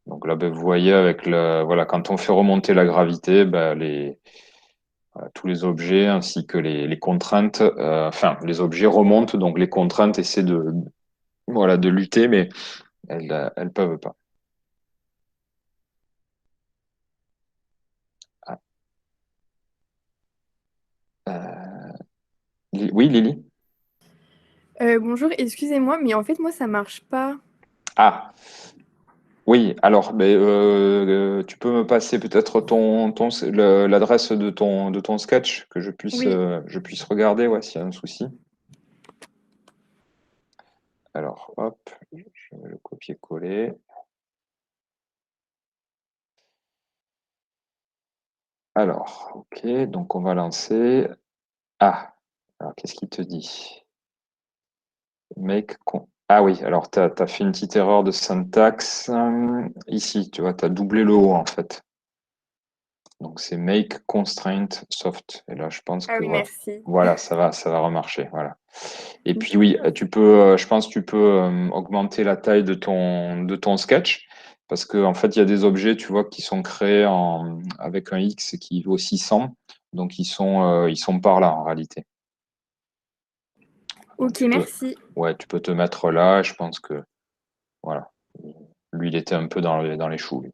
Donc là, ben, vous voyez, avec voilà, quand on fait remonter la gravité, ben, tous les objets ainsi que les contraintes, enfin, les objets remontent, donc les contraintes essaient voilà, de lutter, mais elles peuvent pas. Ah, oui, Lily? Bonjour, excusez-moi, mais en fait, moi, ça marche pas. Ah, oui, alors, ben, tu peux me passer peut-être l'adresse de ton sketch, que Oui, je puisse regarder, ouais, s'il y a un souci. Alors, hop, je vais le copier-coller. Alors, ok, donc on va lancer. Ah, alors qu'est-ce qu'il te dit? Ah oui, alors tu as fait une petite erreur de syntaxe. Ici, tu vois, tu as doublé le O en fait. Donc c'est make constraint soft. Et là, je pense ah que oui, voilà, merci. voilà, ça va remarcher. Voilà. Et puis oui, tu peux, je pense que tu peux augmenter la taille de ton sketch parce que en fait, il y a des objets, tu vois, qui sont créés avec un X qui vaut 600. Donc ils sont par là en réalité. Donc Ok, tu peux, merci. ouais, tu peux te mettre là. Je pense que voilà. Lui, il était un peu dans les choux. Lui.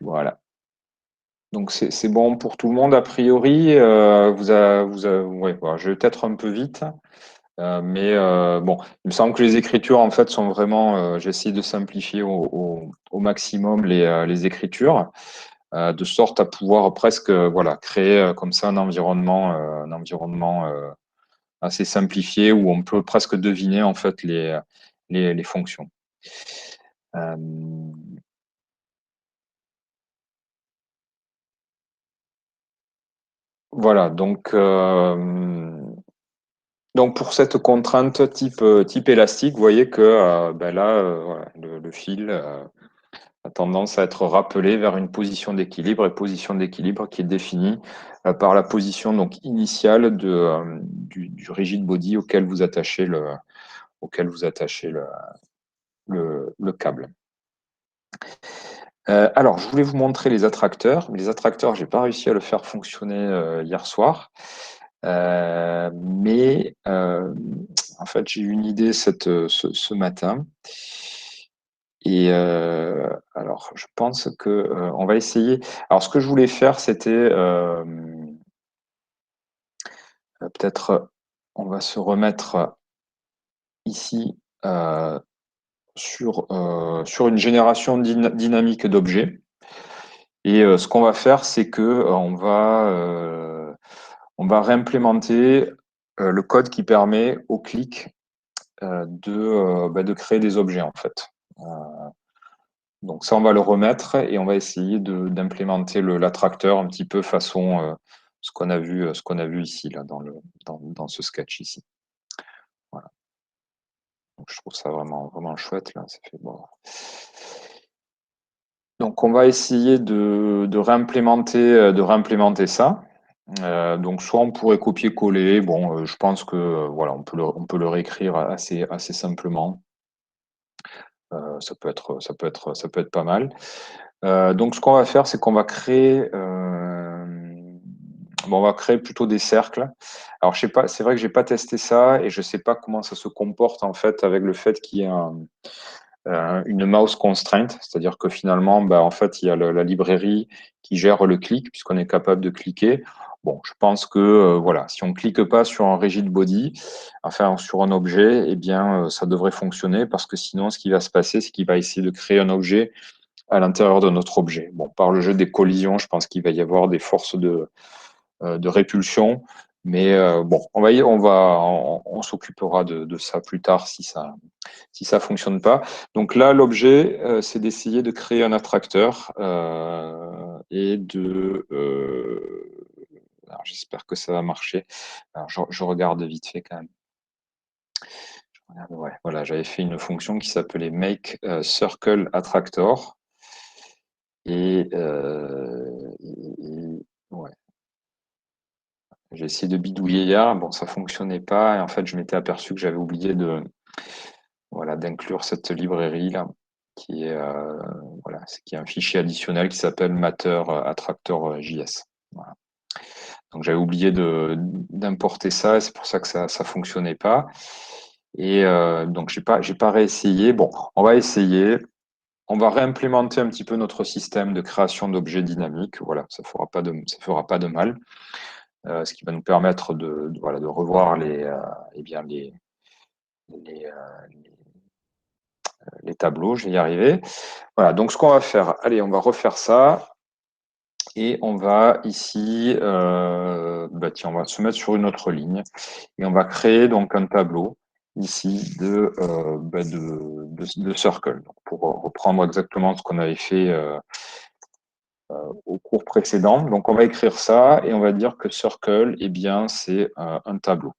Voilà. Donc c'est bon pour tout le monde a priori. Ouais, voilà, je vais peut-être un peu vite, mais bon, il me semble que les écritures en fait sont vraiment. J'essaie de simplifier au maximum les écritures, de sorte à pouvoir presque voilà créer comme ça un environnement assez simplifié où on peut presque deviner en fait les fonctions. Euh, voilà, donc pour cette contrainte type élastique, vous voyez que ben là, voilà, le fil a tendance à être rappelé vers une position d'équilibre et position d'équilibre qui est définie par la position donc initiale du rigid body auquel vous attachez le câble. Alors, je voulais vous montrer les attracteurs, mais les attracteurs, j'ai pas réussi à le faire fonctionner hier soir. Mais en fait, j'ai eu une idée ce matin. Et alors, je pense que on va essayer. Alors, ce que je voulais faire, c'était peut-être, on va se remettre ici sur une génération dynamique d'objets. Et ce qu'on va faire, c'est que on va réimplémenter le code qui permet au clic de créer des objets en fait. Euh, donc ça, on va le remettre et on va essayer d'implémenter l'attracteur un petit peu façon ce qu'on a vu ici là dans ce sketch ici. Voilà. Donc, je trouve ça vraiment chouette là. Ça fait bon. Donc on va essayer de réimplémenter ça. Donc soit on pourrait copier-coller. Bon, je pense que voilà, on peut le réécrire assez simplement. Ça peut être pas mal. Donc, ce qu'on va faire, c'est qu'on va créer, bon, on va créer plutôt des cercles. Alors, je sais pas, c'est vrai que j'ai pas testé ça et je sais pas comment ça se comporte en fait avec le fait qu'il y ait une mouse constraint, c'est-à-dire que finalement, bah, en fait, il y a la librairie qui gère le clic puisqu'on est capable de cliquer. Bon, je pense que voilà, si on clique pas sur un rigid body, enfin sur un objet, eh bien, ça devrait fonctionner parce que sinon, ce qui va se passer, c'est qu'il va essayer de créer un objet à l'intérieur de notre objet. Bon, par le jeu des collisions, je pense qu'il va y avoir des forces de répulsion, mais bon, on s'occupera de ça plus tard si ça fonctionne pas. Donc là, l'objet, c'est d'essayer de créer un attracteur et alors, j'espère que ça va marcher. Alors, je regarde vite fait quand même. Ouais, voilà, j'avais fait une fonction qui s'appelait make circle attractor. Et, ouais, j'ai essayé de bidouiller hier. Bon, ça fonctionnait pas. Et en fait, je m'étais aperçu que j'avais oublié voilà, d'inclure cette librairie là. qui est, voilà, qui est un fichier additionnel qui s'appelle Matter Attractor JS. Voilà. Donc j'avais oublié d'importer ça, et c'est pour ça que ça ne fonctionnait pas. Et donc j'ai pas réessayé. Bon, on va essayer. On va réimplémenter un petit peu notre système de création d'objets dynamiques. Voilà, ça fera pas de mal. Ce qui va nous permettre voilà, de revoir eh bien, les, les tableaux. Je vais y arriver. Voilà, donc ce qu'on va faire, allez, on va refaire ça. Et on va ici, tiens, on va se mettre sur une autre ligne et on va créer donc un tableau ici de circle. Donc, pour reprendre exactement ce qu'on avait fait au cours précédent. Donc on va écrire ça et on va dire que circle, eh bien, c'est un tableau.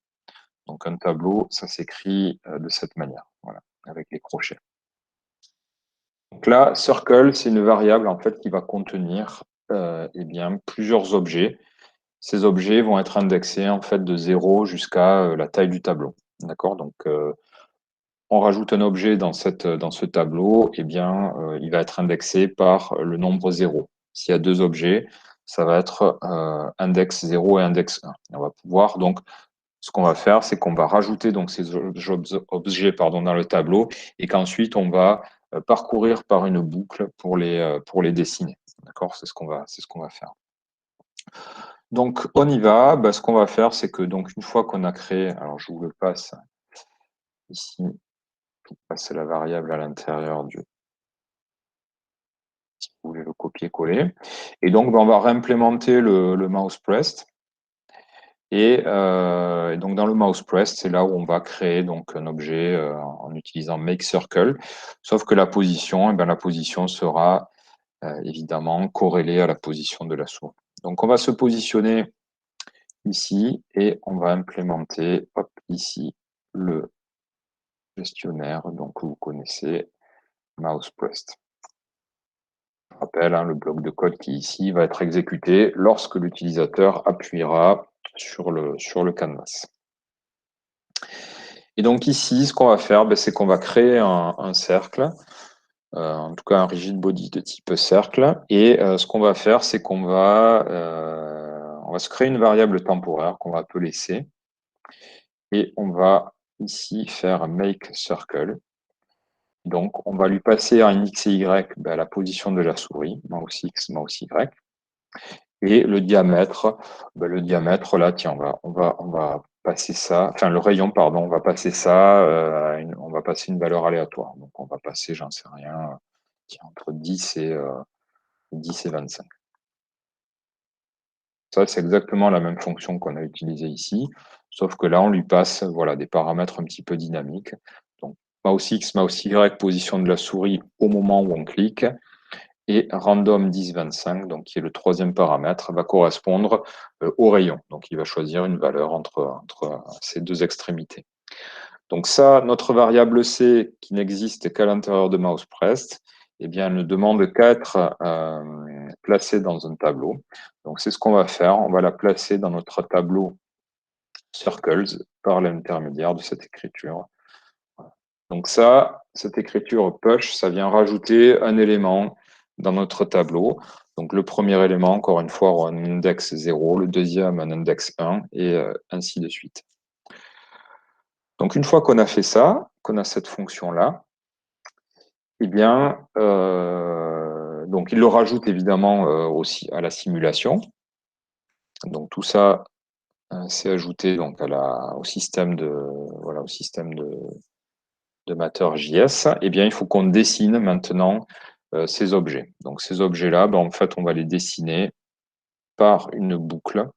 Donc un tableau, ça s'écrit de cette manière, voilà, avec les crochets. Donc là, circle, c'est une variable en fait qui va contenir eh bien, plusieurs objets. Ces objets vont être indexés en fait de 0 jusqu'à la taille du tableau. D'accord? Donc, on rajoute un objet dans ce tableau, eh bien, il va être indexé par le nombre 0. S'il y a deux objets, ça va être index 0 et index 1. On va pouvoir donc, ce qu'on va faire, c'est qu'on va rajouter donc ces objets dans le tableau et qu'ensuite on va parcourir par une boucle pour les dessiner. D'accord? C'est ce qu'on va faire. Donc, on y va. Ce qu'on va faire, c'est que donc une fois qu'on a créé, alors je vous le passe ici, je vous passe la variable à l'intérieur du, si vous voulez le copier-coller. Et donc, on va réimplémenter le mouse pressed. Et donc, dans le mouse pressed, c'est là où on va créer donc un objet en utilisant make circle. Sauf que la position, la position sera évidemment corrélée à la position de la souris. Donc, on va se positionner ici et on va implémenter ici le gestionnaire, donc vous connaissez mouse pressed. Je rappelle, le bloc de code qui ici va être exécuté lorsque l'utilisateur appuiera sur le canvas. Et donc ici, ce qu'on va faire, c'est qu'on va créer un cercle, en tout cas un rigid body de type cercle. Et ce qu'on va faire, c'est qu'on va se créer une variable temporaire qu'on va appeler C. Et on va ici faire make circle. Donc, on va lui passer en X et Y la position de la souris, mouse X, mouse Y. Et le diamètre, là, tiens, on va passer ça, enfin le rayon, pardon, on va passer ça, on va passer une valeur aléatoire. Donc, on va passer, j'en sais rien, entre 10 et 25. Ça, c'est exactement la même fonction qu'on a utilisée ici, sauf que là, on lui passe voilà, des paramètres un petit peu dynamiques. Donc, mouse X, mouse Y, position de la souris au moment où on clique, et random 10-25, donc qui est le troisième paramètre, va correspondre au rayon. Donc, il va choisir une valeur entre ces deux extrémités. Donc ça, notre variable C, qui n'existe qu'à l'intérieur de mouse pressed, eh bien, elle ne demande qu'à être placée dans un tableau. Donc, c'est ce qu'on va faire. On va la placer dans notre tableau circles par l'intermédiaire de cette écriture. Donc ça, cette écriture push, ça vient rajouter un élément dans notre tableau. Donc le premier élément, encore une fois, aura un index 0, le deuxième un index 1, et ainsi de suite. Donc une fois qu'on a fait ça, qu'on a cette fonction-là, eh bien, donc il le rajoute évidemment aussi à la simulation. Donc tout ça, c'est ajouté donc au système de Matter.js. Eh bien, il faut qu'on dessine maintenant ces objets. Donc ces objets-là, en fait, on va les dessiner par une boucle.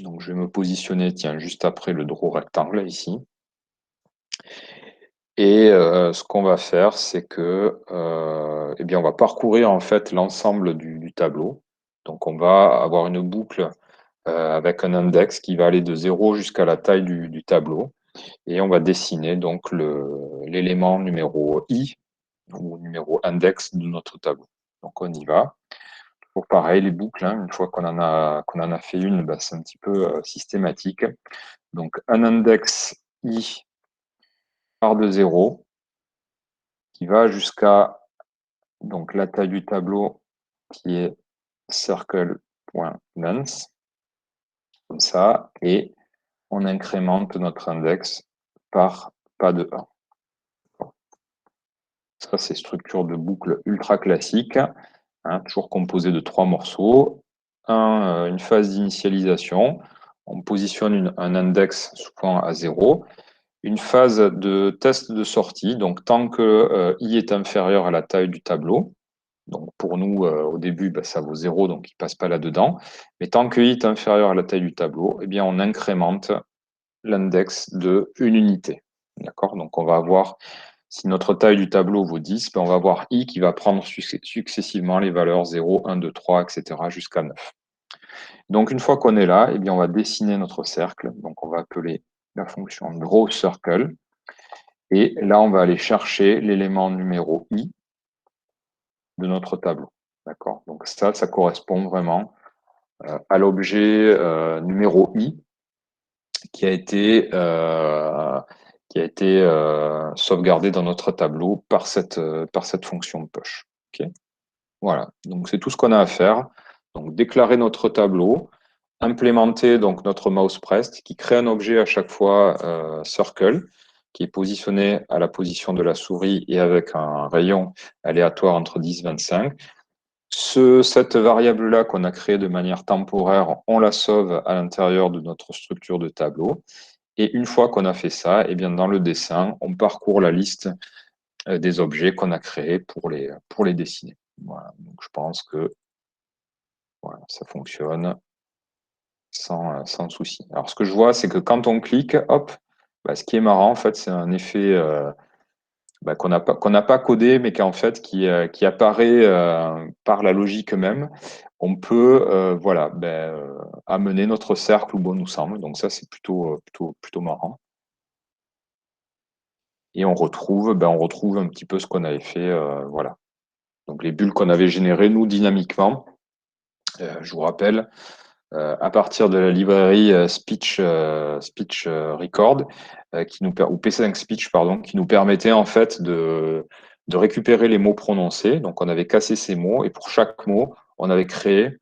Donc je vais me positionner, tiens, juste après le draw rectangle ici. Et ce qu'on va faire, c'est que, eh bien, on va parcourir en fait l'ensemble du tableau. Donc on va avoir une boucle avec un index qui va aller de 0 jusqu'à la taille du tableau. Et on va dessiner donc l'élément numéro I, ou numéro index de notre tableau. Donc on y va. Pour pareil, les boucles, une fois qu'on en a fait une, c'est un petit peu systématique. Donc un index I part de 0. qui va jusqu'à donc la taille du tableau qui est circle.length, comme ça, et on incrémente notre index par pas de 1. Ça, c'est structure de boucle ultra classique, hein, toujours composée de 3 morceaux. Une phase d'initialisation, on positionne un index souvent à 0. Une phase de test de sortie, donc tant que i est inférieur à la taille du tableau. Donc pour nous, au début, ça vaut 0, donc il ne passe pas là-dedans. Mais tant que i est inférieur à la taille du tableau, eh bien, on incrémente l'index de une unité. D'accord? Donc on va avoir, si notre taille du tableau vaut 10, on va avoir i qui va prendre successivement les valeurs 0, 1, 2, 3, etc. jusqu'à 9. Donc une fois qu'on est là, eh bien, on va dessiner notre cercle. Donc on va appeler la fonction drawCircle. Et là, on va aller chercher l'élément numéro i de notre tableau. D'accord? Donc ça correspond vraiment à l'objet numéro i qui a été sauvegardé dans notre tableau par cette fonction push. Okay, voilà, donc c'est tout ce qu'on a à faire. Donc déclarer notre tableau, implémenter donc notre mouse pressed qui crée un objet à chaque fois circle qui est positionné à la position de la souris et avec un rayon aléatoire entre 10 et 25. Cette variable-là qu'on a créée de manière temporaire, on la sauve à l'intérieur de notre structure de tableau. Et une fois qu'on a fait ça, eh bien, dans le dessin, on parcourt la liste des objets qu'on a créés pour les dessiner. Voilà. Donc, je pense que voilà, ça fonctionne sans souci. Alors, ce que je vois, c'est que quand on clique, hop, ce qui est marrant, en fait, c'est un effet qu'on n'a pas codé, mais qui apparaît par la logique même. On peut voilà, amener notre cercle où bon nous semble. Donc ça, c'est plutôt marrant. Et on retrouve un petit peu ce qu'on avait fait. Voilà. Donc les bulles qu'on avait générées, nous, dynamiquement. Je vous rappelle, à partir de la librairie Speech Record, ou P5 Speech, pardon, qui nous permettait en fait de récupérer les mots prononcés. Donc on avait cassé ces mots et pour chaque mot, on avait créé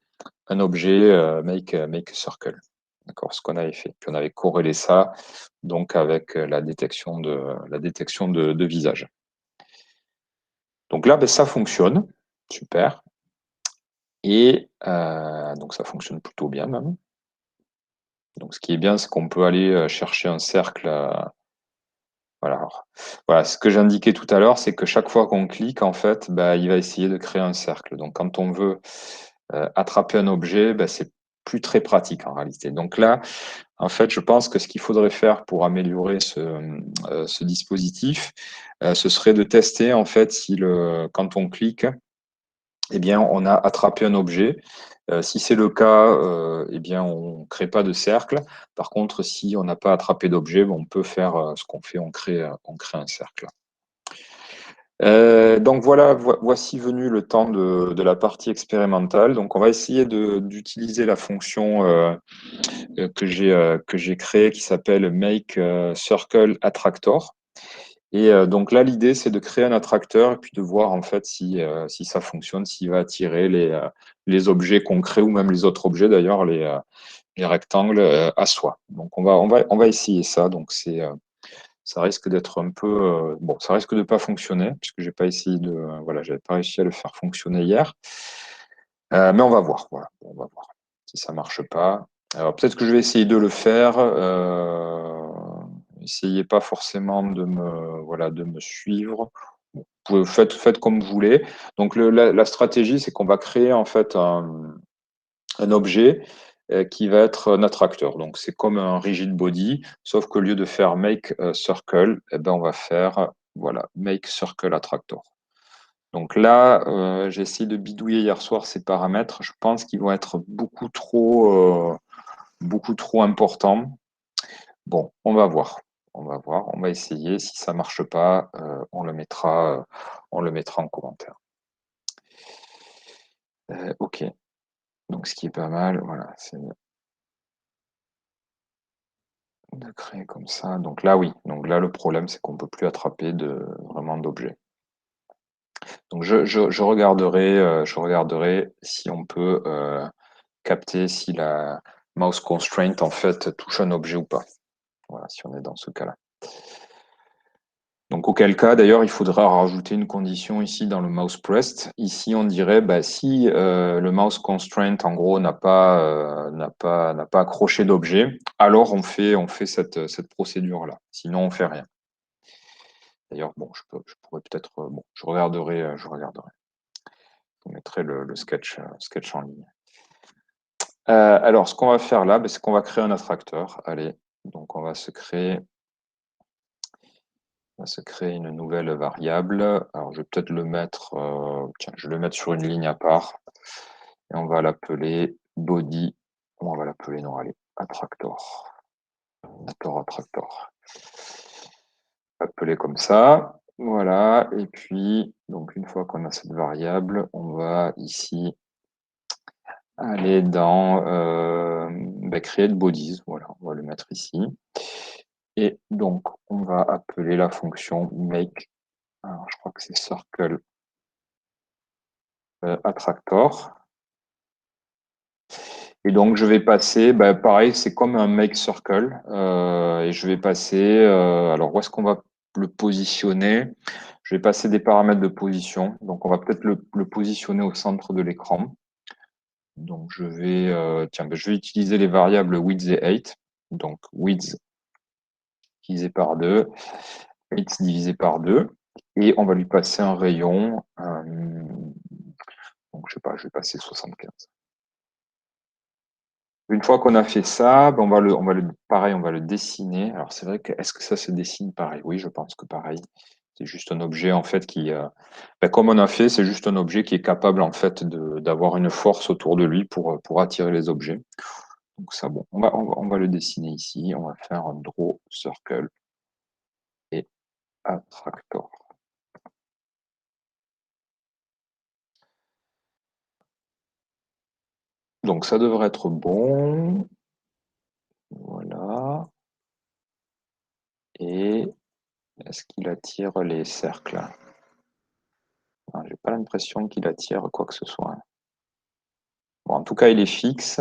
un objet make a circle. D'accord, ce qu'on avait fait. Puis on avait corrélé ça donc avec la détection de visage. Donc là, ça fonctionne. Super. Et donc ça fonctionne plutôt bien même. Donc ce qui est bien, c'est qu'on peut aller chercher un cercle. Voilà. Alors, voilà, ce que j'indiquais tout à l'heure, c'est que chaque fois qu'on clique, en fait, il va essayer de créer un cercle. Donc quand on veut attraper un objet, c'est plus très pratique en réalité. Donc là, en fait, je pense que ce qu'il faudrait faire pour améliorer ce dispositif, ce serait de tester en fait si quand on clique, eh bien, on a attrapé un objet. Si c'est le cas, eh bien, on ne crée pas de cercle. Par contre, si on n'a pas attrapé d'objet, on peut faire ce qu'on fait, on crée un cercle. Donc voilà, voici venu le temps de la partie expérimentale. Donc on va essayer d'utiliser la fonction que j'ai créée qui s'appelle Make Circle Attractor. Et donc là, l'idée, c'est de créer un attracteur et puis de voir en fait si ça fonctionne, s'il va attirer les objets concrets ou même les autres objets d'ailleurs, les rectangles à soi. Donc on va essayer ça. Donc ça risque d'être un peu bon, ça risque de pas fonctionner puisque j'ai pas essayé voilà, j'avais pas réussi à le faire fonctionner hier. Mais on va voir. Voilà, on va voir si ça marche pas. Alors peut-être que je vais essayer de le faire. Essayez pas forcément de me suivre. Bon, vous pouvez faites comme vous voulez. Donc la stratégie, c'est qu'on va créer en fait un objet qui va être un attracteur. Donc c'est comme un rigid body, sauf qu'au lieu de faire make circle, on va faire voilà make circle attractor. Donc là, j'ai essayé de bidouiller hier soir ces paramètres. Je pense qu'ils vont être beaucoup trop importants. Bon, on va voir. On va voir. On va essayer. Si ça marche pas, on le mettra en commentaire. Ok. Donc ce qui est pas mal, voilà, c'est de créer comme ça. Donc là, oui. Donc là, le problème, c'est qu'on peut plus attraper vraiment d'objets. Donc je regarderai si on peut capter si la mouse constraint en fait touche un objet ou pas. Voilà, si on est dans ce cas-là. Donc auquel cas, d'ailleurs, il faudra rajouter une condition ici dans le mouse pressed. Ici, on dirait si le mouse constraint, en gros, n'a pas accroché d'objet, alors on fait cette procédure-là. Sinon, on fait rien. D'ailleurs, bon, je pourrais peut-être, bon, je regarderai. Je mettrai le sketch en ligne. Alors, ce qu'on va faire là, c'est qu'on va créer un attracteur. Allez, donc on va se créer une nouvelle variable. Alors, je vais peut-être le mettre, tiens, je vais le mettre sur une ligne à part. Et on va l'appeler body. On va l'appeler, non, allez, attractor. Attractor. Appeler comme ça. Voilà. Et puis, donc, une fois qu'on a cette variable, on va ici aller dans create bodies. Voilà, on va le mettre ici. Et donc, on va appeler la fonction make. Alors, je crois que c'est circle attractor. Et donc, je vais passer, pareil, c'est comme un make circle. Et je vais passer, alors où est-ce qu'on va le positionner? Je vais passer des paramètres de position. Donc, on va peut-être le positionner au centre de l'écran. Donc, je vais utiliser les variables width et height. Donc, width divisé par 2, height divisé par 2. Et on va lui passer un rayon. Donc, je sais pas, je vais passer 75. Une fois qu'on a fait ça, on va le dessiner. Alors c'est vrai que est-ce que ça se dessine pareil? Oui, je pense que pareil. C'est juste un objet en fait qui, comme on a fait, c'est juste un objet qui est capable en fait d'avoir une force autour de lui pour attirer les objets. Donc ça, bon, on va le dessiner ici. On va faire un draw circle et attractor. Donc ça devrait être bon. Voilà. Et est-ce qu'il attire les cercles? J'ai pas l'impression qu'il attire quoi que ce soit. Bon, en tout cas, il est fixe.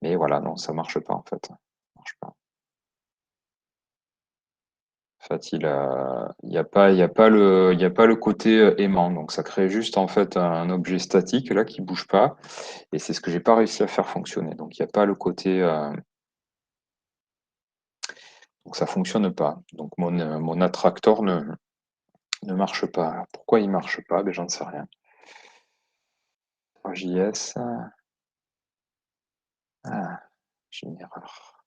Mais voilà, non, ça marche pas en fait. Ça marche pas. En fait, il y a pas, le côté aimant. Donc ça crée juste en fait un objet statique là qui bouge pas. Et c'est ce que j'ai pas réussi à faire fonctionner. Donc il n'y a pas le côté. Donc ça fonctionne pas. Donc mon attractor ne marche pas. Pourquoi il marche pas? J'en sais rien. JS. Ah, j'ai une erreur.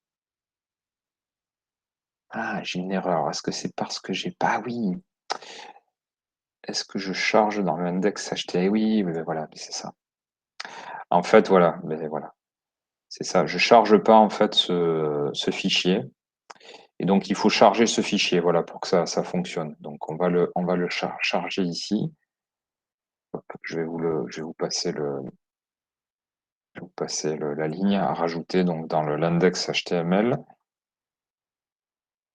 Ah, j'ai une erreur. Est-ce que c'est parce que j'ai pas. Oui. Est-ce que je charge dans le index HTML? Oui, voilà, c'est ça. En fait, voilà, c'est ça. Je charge pas en fait ce fichier. Et donc, il faut charger ce fichier, voilà, pour que ça fonctionne. Donc, on va le charger ici. Hop, je vais vous passer la ligne à rajouter donc dans l'index HTML.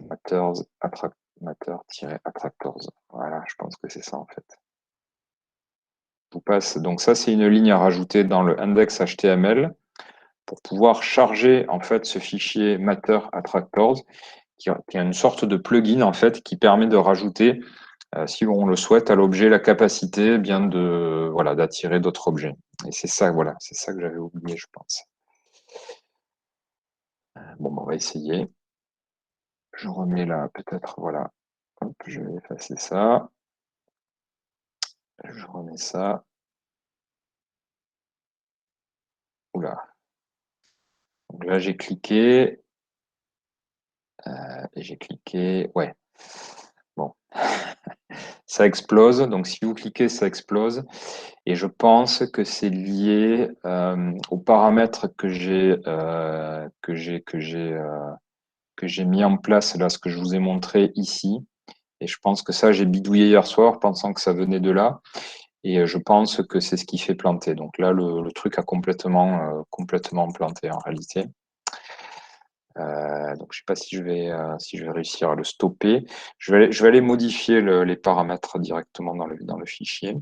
Matter-attractors. Voilà, je pense que c'est ça en fait. Je vous passe. Donc ça, c'est une ligne à rajouter dans le index HTML pour pouvoir charger en fait ce fichier matter-attractors qui a une sorte de plugin en fait qui permet de rajouter, si on le souhaite, à l'objet la capacité bien d'attirer d'autres objets. Et c'est ça, voilà, c'est ça que j'avais oublié, je pense. Bon, on va essayer. Je remets là, peut-être, voilà. Hop, je vais effacer ça. Je remets ça. Oula. Donc là, j'ai cliqué. Et j'ai cliqué. Ouais. Bon. Ça explose. Donc, si vous cliquez, ça explose. Et je pense que c'est lié aux paramètres que j'ai mis en place là, ce que je vous ai montré ici. Et je pense que ça, j'ai bidouillé hier soir, pensant que ça venait de là. Et je pense que c'est ce qui fait planter. Donc là, le truc a complètement planté en réalité. Donc, je ne sais pas si je vais réussir à le stopper. Je vais aller modifier les paramètres directement dans le fichier.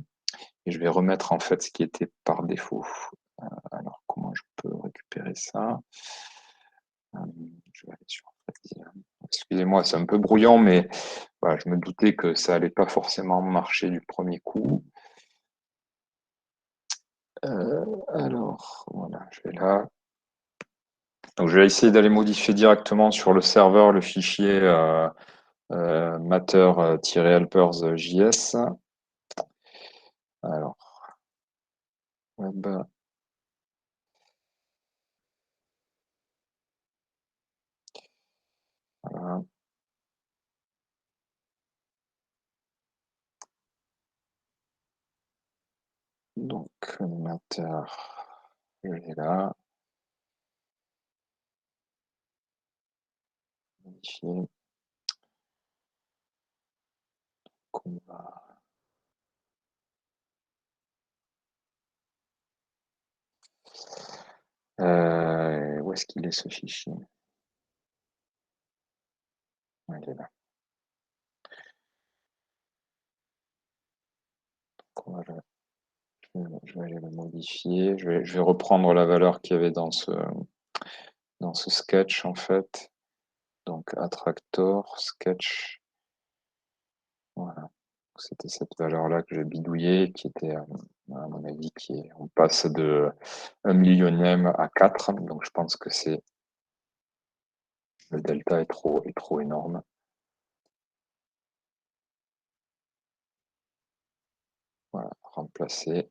Et je vais remettre en fait ce qui était par défaut. Alors, comment je peux récupérer ça? Je vais aller sur excusez-moi, c'est un peu brouillon, mais voilà, je me doutais que ça allait pas forcément marcher du premier coup. Alors, voilà, je vais là. Donc, je vais essayer d'aller modifier directement sur le serveur le fichier matter-helpers.js. Alors, web, voilà. Donc, matter, je l'ai là. Modifier. On va... où est-ce qu'il est ce fichier? Il est là. Donc, je vais aller le modifier. Je vais reprendre la valeur qu'il y avait dans ce sketch en fait. Donc attractor, sketch. Voilà. C'était cette valeur-là que j'ai bidouillée, qui était, à mon avis, on passe de 1 millionième à 4. Donc je pense que le delta est trop énorme. Voilà, remplacer.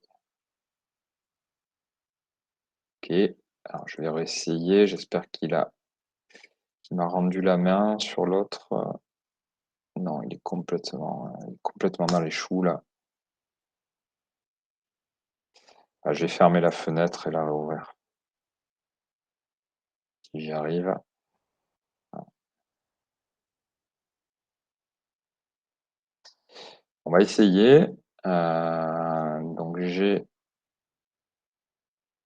Ok. Alors je vais réessayer. J'espère qu'il m'a rendu la main sur l'autre. Non, il est complètement dans les choux là. Ah, j'ai fermé la fenêtre et la réouvert. Si j'y arrive. On va essayer. Donc j'ai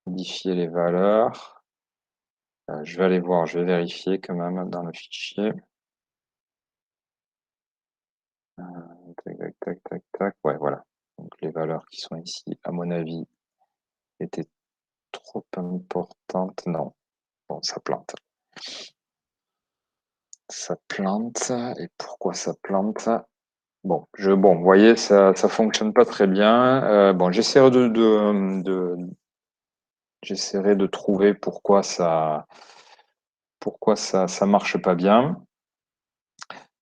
modifié les valeurs. Je vais aller voir, je vais vérifier quand même dans le fichier. Tac, tac, tac, tac, tac. Ouais, voilà. Donc les valeurs qui sont ici, à mon avis, étaient trop importantes. Non. Bon, ça plante. Ça plante. Et pourquoi ça plante? Bon, vous voyez, ça fonctionne pas très bien. Bon, j'essaierai de trouver pourquoi ça marche pas bien.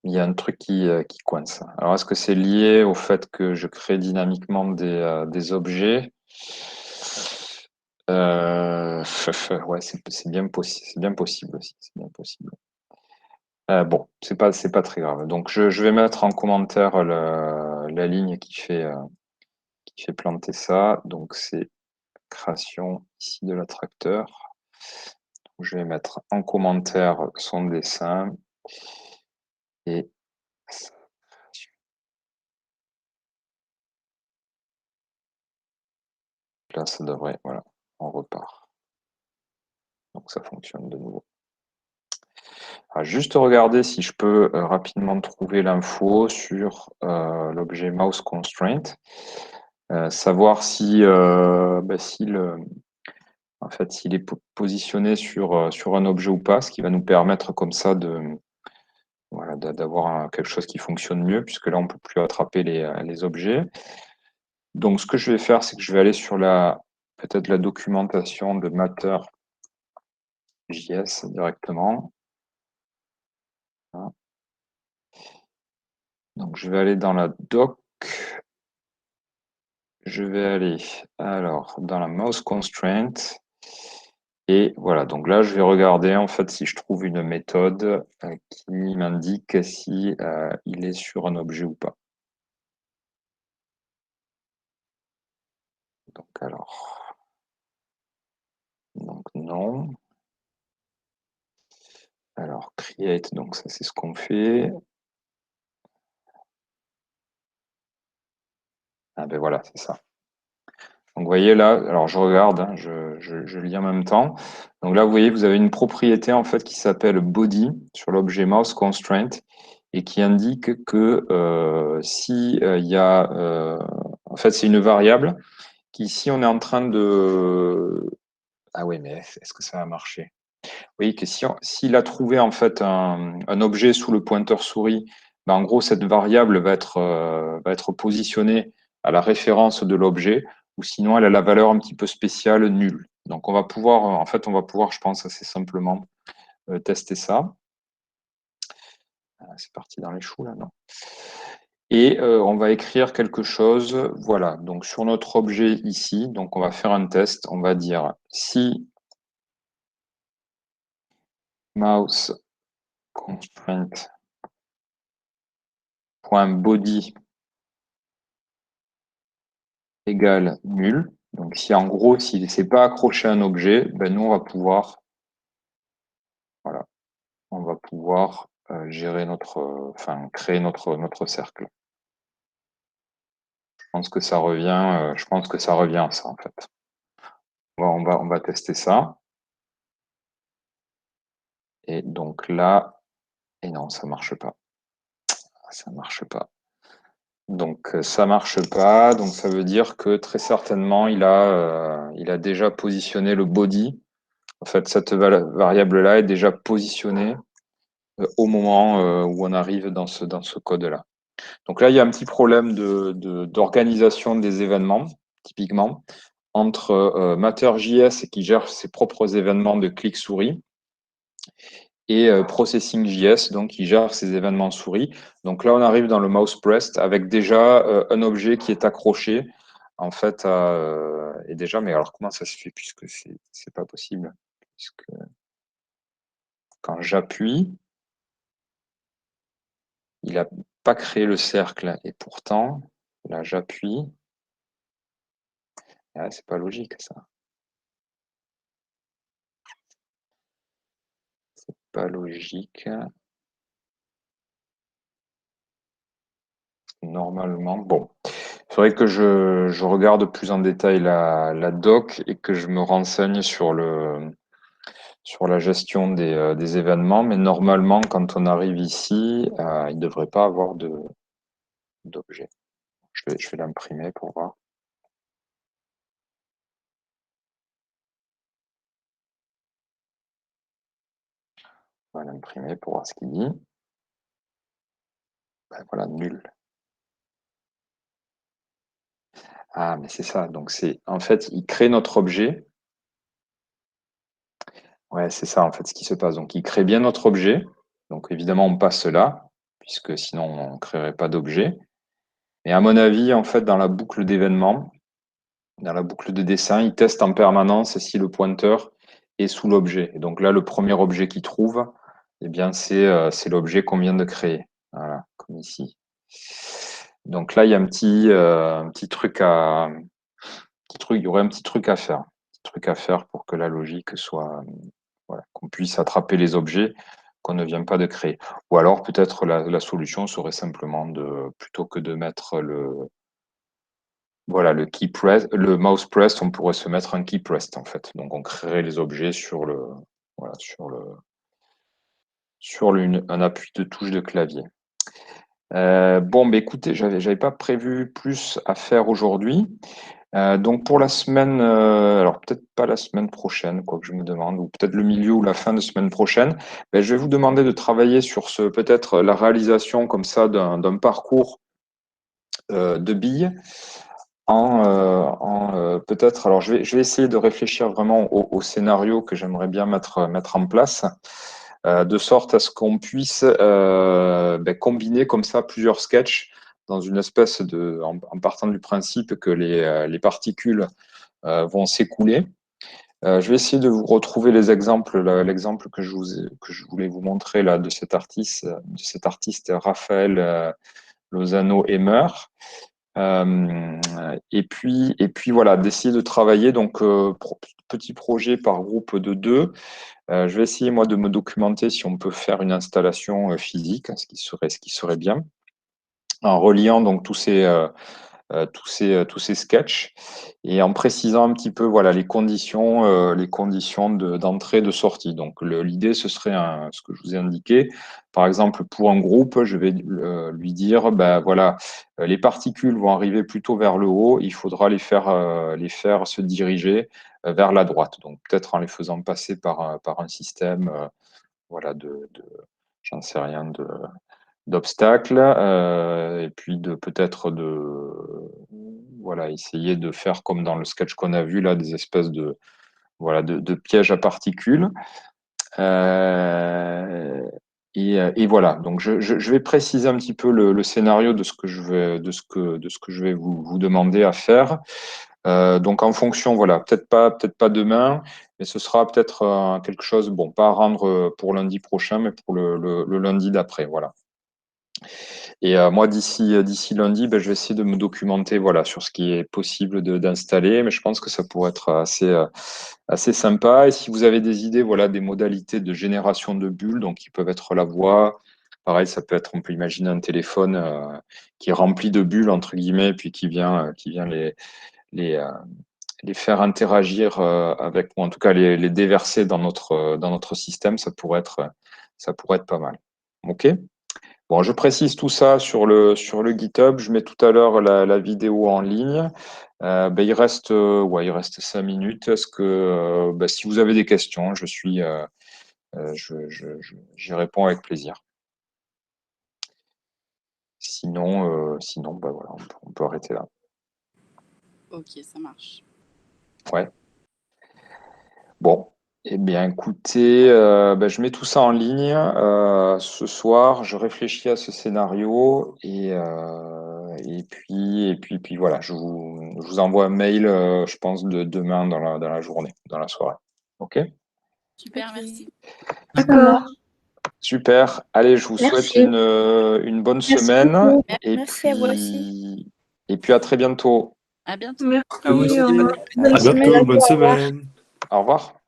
Il y a un truc qui coince. Alors, est-ce que c'est lié au fait que je crée dynamiquement des objets? Ouais, c'est bien possible. C'est bien possible aussi. C'est bien possible. Bon, c'est pas très grave. Donc, je vais mettre en commentaire la ligne qui fait planter ça. Donc, c'est création ici de l'attracteur. Je vais mettre en commentaire son dessin et là, ça devrait, voilà, on repart. Donc, ça fonctionne de nouveau. Alors, juste regarder si je peux rapidement trouver l'info sur l'objet mouse constraint. Savoir si, en fait, s'il est positionné sur un objet ou pas, ce qui va nous permettre comme ça voilà, d'avoir quelque chose qui fonctionne mieux, puisque là, on ne peut plus attraper les objets. Donc, ce que je vais faire, c'est que je vais aller sur peut-être la documentation de Matter.js directement. Voilà. Donc, je vais aller dans la doc. Je vais aller alors dans la mouse constraint. Et voilà, donc là, je vais regarder en fait si je trouve une méthode qui m'indique si il est sur un objet ou pas. Donc alors, donc non. Alors create, donc ça c'est ce qu'on fait. Ah ben voilà, c'est ça. Donc, vous voyez là, alors je regarde, hein, je lis en même temps. Donc là, vous voyez, vous avez une propriété en fait qui s'appelle body sur l'objet mouse constraint et qui indique que si il y a, en fait, c'est une variable qui, si on est en train de, ah oui, mais est-ce que ça va marcher? Oui, que si s'il a trouvé en fait un objet sous le pointeur souris, ben, en gros, cette variable va être positionnée à la référence de l'objet, ou sinon elle a la valeur un petit peu spéciale nulle. Donc on va pouvoir, en fait, on va pouvoir, je pense, assez simplement tester ça. C'est parti dans les choux là, non? Et on va écrire quelque chose, voilà, donc sur notre objet ici, donc on va faire un test, on va dire si mouse constraint.body égale nul. Donc si en gros, s'il ne s'est pas accroché à un objet, ben, nous on va pouvoir, voilà, on va pouvoir gérer notre, enfin créer notre cercle. Je pense que ça revient, je pense que ça revient à ça en fait. On va tester ça. Et donc là, et non, ça marche pas. Ça marche pas. Donc ça marche pas. Donc ça veut dire que très certainement il a déjà positionné le body. En fait, cette variable-là est déjà positionnée au moment où on arrive dans ce code-là. Donc là, il y a un petit problème d'organisation des événements, typiquement, entre Matter.js qui gère ses propres événements de clic-souris et Processing.js, donc qui gère ses événements souris. Donc là, on arrive dans le mouse pressed avec déjà un objet qui est accroché, en fait, et déjà, mais alors comment ça se fait puisque c'est pas possible, puisque quand j'appuie, il n'a pas créé le cercle et pourtant, là, j'appuie. Ah, c'est pas logique, ça. C'est pas logique. Normalement, bon. Il faudrait que je regarde plus en détail la doc et que je me renseigne sur sur la gestion des événements. Mais normalement, quand on arrive ici, il ne devrait pas avoir d'objet. Je vais l'imprimer pour voir. On va l'imprimer pour voir ce qu'il dit. Ben voilà, nul. Ah, mais c'est ça. Donc, c'est en fait, il crée notre objet. Ouais, c'est ça, en fait, ce qui se passe. Donc, il crée bien notre objet. Donc, évidemment, on passe là, puisque sinon, on ne créerait pas d'objet. Et à mon avis, en fait, dans la boucle d'événements, dans la boucle de dessin, il teste en permanence si le pointeur est sous l'objet. Et donc là, le premier objet qu'il trouve, eh bien, c'est l'objet qu'on vient de créer. Voilà, comme ici. Donc là, il y a un petit truc il y aurait un petit truc à faire. Un petit truc à faire pour que la logique soit, voilà, qu'on puisse attraper les objets qu'on ne vient pas de créer. Ou alors, peut-être la solution serait simplement plutôt que de mettre voilà, le mouse press, on pourrait se mettre un key press en fait. Donc on créerait les objets sur voilà, un appui de touche de clavier. Bon, bah, écoutez, j'avais pas prévu plus à faire aujourd'hui. Donc pour la semaine, alors peut-être pas la semaine prochaine, quoi que je me demande, ou peut-être le milieu ou la fin de semaine prochaine, ben, je vais vous demander de travailler sur peut-être la réalisation comme ça d'un parcours de billes peut-être. Alors je vais essayer de réfléchir vraiment au scénario que j'aimerais bien mettre en place, de sorte à ce qu'on puisse ben, combiner comme ça plusieurs sketchs dans une espèce en partant du principe que les particules vont s'écouler. Je vais essayer de vous retrouver les exemples, l'exemple que je voulais vous montrer là de cet artiste Raphaël Lozano Emmer. Et puis voilà, d'essayer de travailler donc petit projet par groupe de deux. Je vais essayer moi de me documenter si on peut faire une installation physique, ce qui serait bien, en reliant donc tous ces sketchs et en précisant un petit peu voilà, les conditions d'entrée, de sortie. Donc l'idée, ce serait ce que je vous ai indiqué. Par exemple, pour un groupe, je vais lui dire, ben, voilà, les particules vont arriver plutôt vers le haut, il faudra les faire se diriger vers la droite. Donc peut-être en les faisant passer par un système voilà, j'en sais rien, d'obstacles, et puis peut-être voilà, essayer de faire comme dans le sketch qu'on a vu là, des espèces voilà, de pièges à particules. Et voilà, donc je vais préciser un petit peu le scénario de ce que je vais vous demander à faire. Donc en fonction, voilà, peut-être pas demain, mais ce sera peut-être quelque chose, bon, pas à rendre pour lundi prochain, mais pour le lundi d'après, voilà. Et moi, d'ici lundi, ben, je vais essayer de me documenter, voilà, sur ce qui est possible d'installer, mais je pense que ça pourrait être assez sympa. Et si vous avez des idées, voilà, des modalités de génération de bulles, donc qui peuvent être la voix. Pareil, ça peut être, on peut imaginer un téléphone qui est rempli de bulles entre guillemets, puis qui vient les, euh, les faire interagir avec, ou en tout cas les déverser dans notre système. Ça pourrait être pas mal. OK? Bon, je précise tout ça sur le GitHub. Je mets tout à l'heure la vidéo en ligne. Ben, il reste 5 minutes. Est-ce que ben, si vous avez des questions, j'y réponds avec plaisir. Sinon ben, voilà, on peut arrêter là. Ok, ça marche. Ouais. Bon. Eh bien, écoutez, ben, je mets tout ça en ligne. Ce soir, je réfléchis à ce scénario puis voilà, je vous envoie un mail, je pense, de demain dans la journée, dans la soirée. OK? Super, merci. D'accord. Super. Allez, je vous souhaite Merci. une bonne Merci semaine beaucoup. Merci à vous aussi. et puis à très bientôt. À bientôt. Merci. À vous aussi, Bonne à semaine bientôt, à bonne vous. Au revoir. semaine. Au revoir.